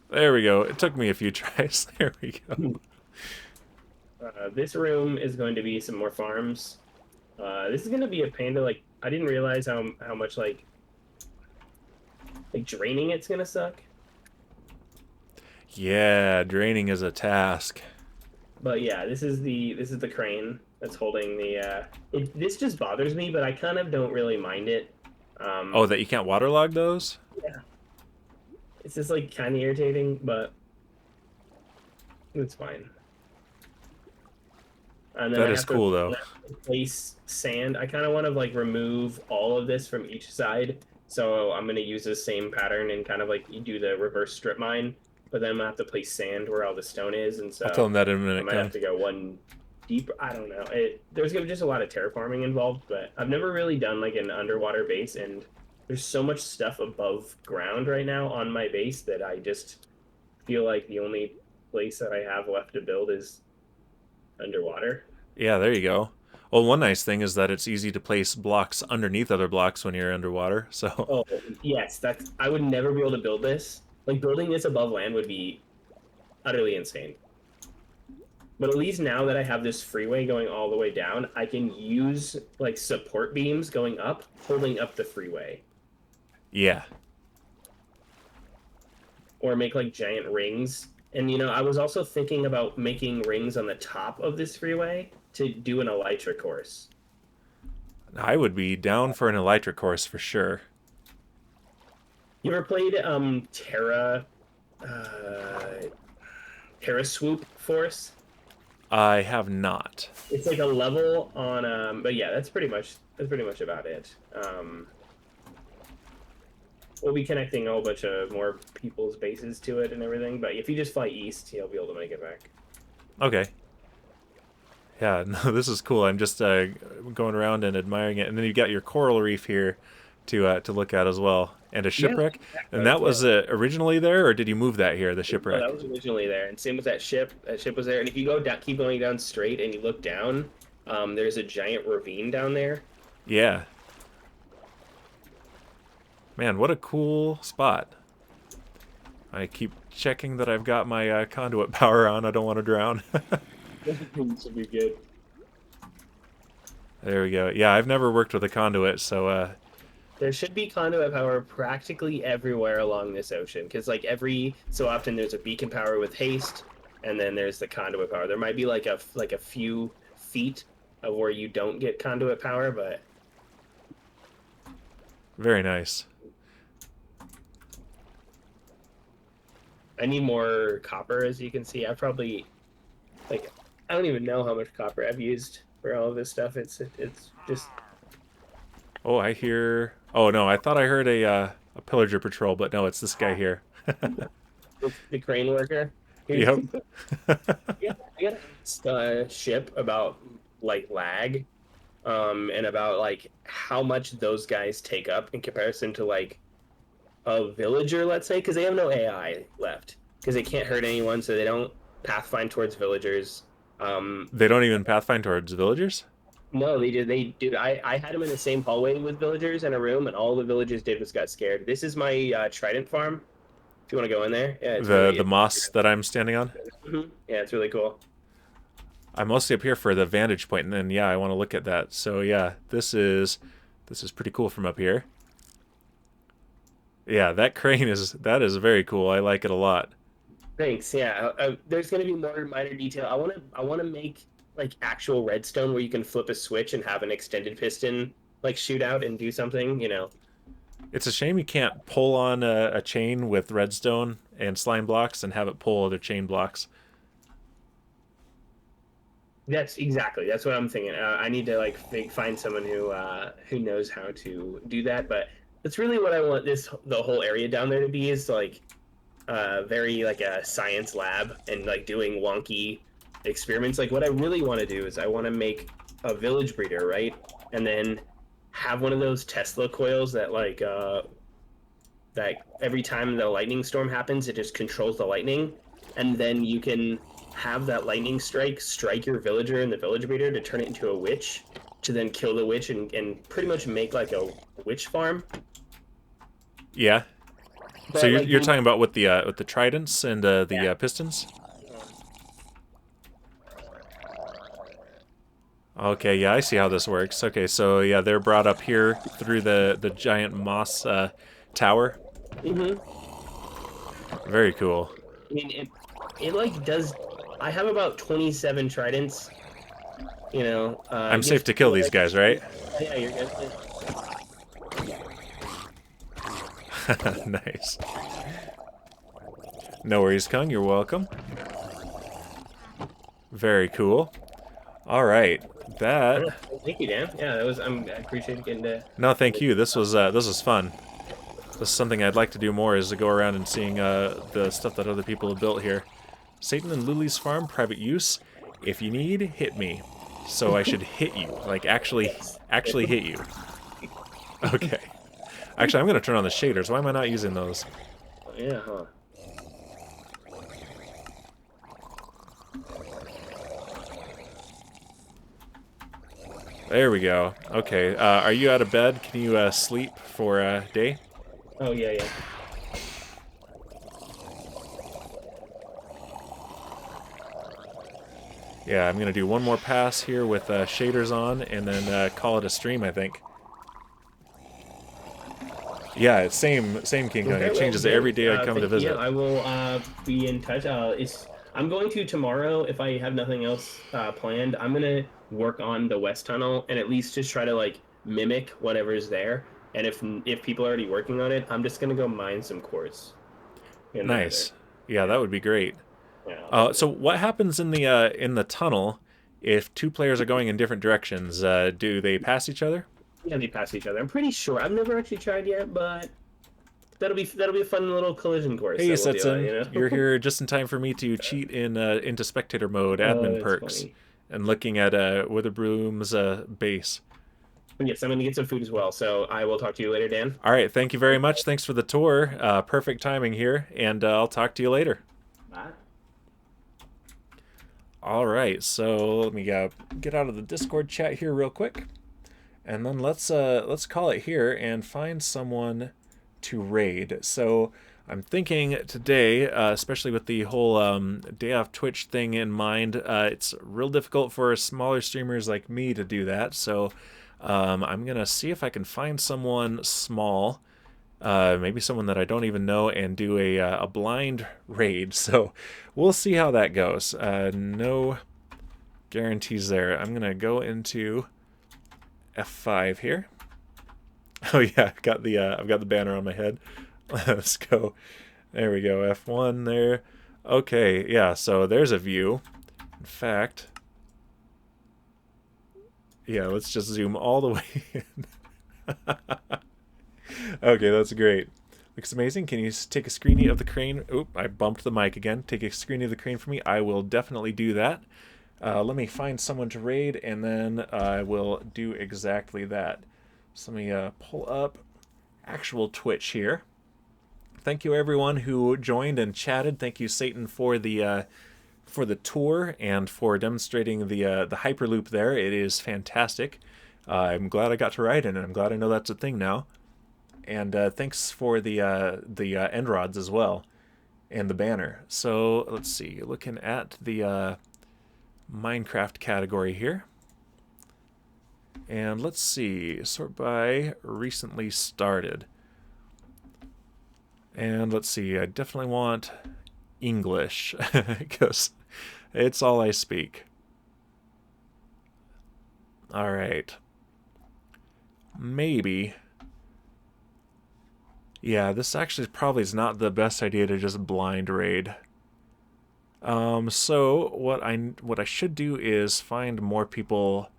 There we go. It took me a few tries. There we go. This room is going to be some more farms. This is going to be a pain to like. I didn't realize how much like draining it's going to suck. Yeah, draining is a task. But yeah, this is the crane that's holding the. This just bothers me, but I kind of don't really mind it. Oh, that you can't waterlog those? Yeah. It's just like kind of irritating, but it's fine. And then That I is have cool, to though. place sand. I kind of want to like remove all of this from each side. So I'm going to use the same pattern and kind of like you do the reverse strip mine, but then I'm going to have to place sand where all the stone is. And I'll tell so him that in a I minute, might have to go one deeper. I don't know. There's going to be just a lot of terraforming involved, but I've never really done like an underwater base. And there's so much stuff above ground right now on my base that I just feel like the only place that I have left to build is underwater. Yeah, there you go. Well, one nice thing is that it's easy to place blocks underneath other blocks when you're underwater. So, Oh, yes, that's I would never be able to build this. Like building this above land would be utterly insane. But at least now that I have this freeway going all the way down, I can use like support beams going up, holding up the freeway. yeah. Or make like giant rings. And I was also thinking about making rings on the top of this freeway to do an elytra course. I would be down for an elytra course for sure. You ever played Terra Swoop Force? I have not. It's like a level on but yeah, that's pretty much about it. We'll be connecting a whole bunch of more people's bases to it and everything, but if you just fly east, you'll be able to make it back. Okay. Yeah, no, this is cool. I'm just going around and admiring it, and then you've got your coral reef here to look at as well, and a shipwreck. Yeah, exactly. And that was originally there, or did you move that here? The shipwreck. Oh, that was originally there, and same with that ship. That ship was there, and if you go down, keep going down straight, and you look down, there's a giant ravine down there. Yeah. Man, what a cool spot. I keep checking that I've got my conduit power on. I don't want to drown. Should be good. There we go. Yeah, I've never worked with a conduit, so... There should be conduit power practically everywhere along this ocean, because like every so often there's a beacon power with haste, and then there's the conduit power. There might be like a few feet of where you don't get conduit power, but... Very nice. I need more copper, as you can see. I probably, like, I don't even know how much copper I've used for all of this stuff. It's just... Oh, I hear... Oh, no, I thought I heard a pillager patrol, but no, it's this guy here. The crane worker? Yep. Yeah, I got a ship about, like, lag, and about, like, how much those guys take up in comparison to, like, a villager, let's say, because they have no AI left, because they can't hurt anyone, so they don't pathfind towards villagers. They don't even pathfind towards villagers? No, they did. I had them in the same hallway with villagers in a room, and all the villagers did was got scared. This is my Trident Farm. If you want to go in there, yeah, the moss that I'm standing on. Mm-hmm. Yeah, it's really cool. I'm mostly up here for the vantage point, and then yeah, I want to look at that. So yeah, this is pretty cool from up here. Yeah, that crane is very cool. I like it a lot. Thanks. Yeah, there's gonna be more minor detail. I wanna make like actual redstone where you can flip a switch and have an extended piston like shoot out and do something. You know. It's a shame you can't pull on a chain with redstone and slime blocks and have it pull other chain blocks. That's what I'm thinking. I need to like find someone who knows how to do that. But that's really what I want the whole area down there to be is like very like a science lab and like doing wonky experiments. Like what I really want to do is I want to make a village breeder, right? And then have one of those Tesla coils that that every time the lightning storm happens, it just controls the lightning, and then you can have that lightning strike your villager and the village breeder to turn it into a witch, to then kill the witch and pretty much make like a witch farm. Yeah. But so you're, like, you're talking about with the tridents and the pistons? Okay, yeah, I see how this works. Okay, so yeah, they're brought up here through the giant moss tower. Mm-hmm. Very cool. I mean, it like does. I have about 27 tridents. You know, I'm safe to kill these guys, right? Yeah, you're good. Nice. No worries, Kung. You're welcome. Very cool. All right, that. Thank you, Dan. Yeah, I appreciate getting to. No, thank you. This was fun. This is something I'd like to do more, is to go around and seeing the stuff that other people have built here. Satan and Lily's farm, private use. If you need, hit me. So I should hit you, like actually hit you. Okay. Actually, I'm gonna turn on the shaders. Why am I not using those? Yeah, huh. There we go. Okay, are you out of bed? Can you sleep for a day? Oh, yeah. Yeah, I'm gonna do one more pass here with shaders on, and then call it a stream, I think. Yeah, it's same King Kong. It changes every day I come to visit. Yeah, I will be in touch. I'm going to tomorrow, if I have nothing else planned, I'm gonna work on the west tunnel and at least just try to like mimic whatever's there. And if people are already working on it, I'm just gonna go mine some quartz. Nice. Yeah, that would be great. Yeah, so what happens in the tunnel if two players are going in different directions? Do they pass each other? Yeah, they pass each other. I'm pretty sure. I've never actually tried yet, but that'll be a fun little collision course. Hey, Setsun, you're here just in time for me to cheat into spectator mode, admin perks, and looking at Witherbloom's base. Yes, I'm going to get some food as well, so I will talk to you later, Dan. All right, thank you very much. Thanks for the tour. Perfect timing here, and I'll talk to you later. Bye. All right, so let me get out of the Discord chat here real quick, and then let's call it here and find someone to raid. So I'm thinking today, especially with the whole day off Twitch thing in mind, it's real difficult for smaller streamers like me to do that. So I'm gonna see if I can find someone small, maybe someone that I don't even know, and do a blind raid. So we'll see how that goes. No guarantees there. I'm gonna go into F5 here. Oh yeah, I've got the banner on my head. Let's go. There we go. F1 there. Okay, yeah. So there's a view. In fact, yeah. Let's just zoom all the way in. Okay, that's great. Looks amazing. Can you take a screenie of the crane? Oop, I bumped the mic again. Take a screenie of the crane for me. I will definitely do that. Let me find someone to raid, and then I will do exactly that. So let me pull up actual Twitch here. Thank you everyone who joined and chatted. Thank you, Satan, for the tour and for demonstrating the hyperloop there. It is fantastic. I'm glad I got to ride in it. I'm glad I know that's a thing now. And thanks for the end rods as well, and the banner. So let's see. Looking at the Minecraft category here. And let's see, sort by recently started. And let's see, I definitely want English because it's all I speak. All right. Maybe. Yeah, this actually probably is not the best idea to just blind raid. So what I should do is find more people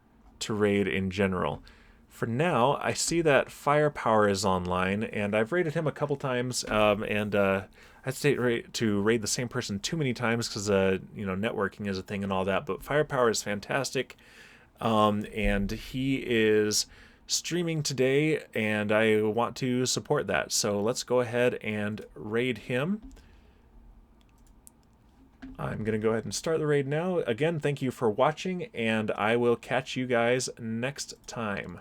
to raid in general. For now, I see that Firepower is online, and I've raided him a couple times, and I hesitate to raid the same person too many times because networking is a thing and all that. But Firepower is fantastic, and he is streaming today, and I want to support that. So let's go ahead and raid him. I'm going to go ahead and start the raid now. Again, thank you for watching, and I will catch you guys next time.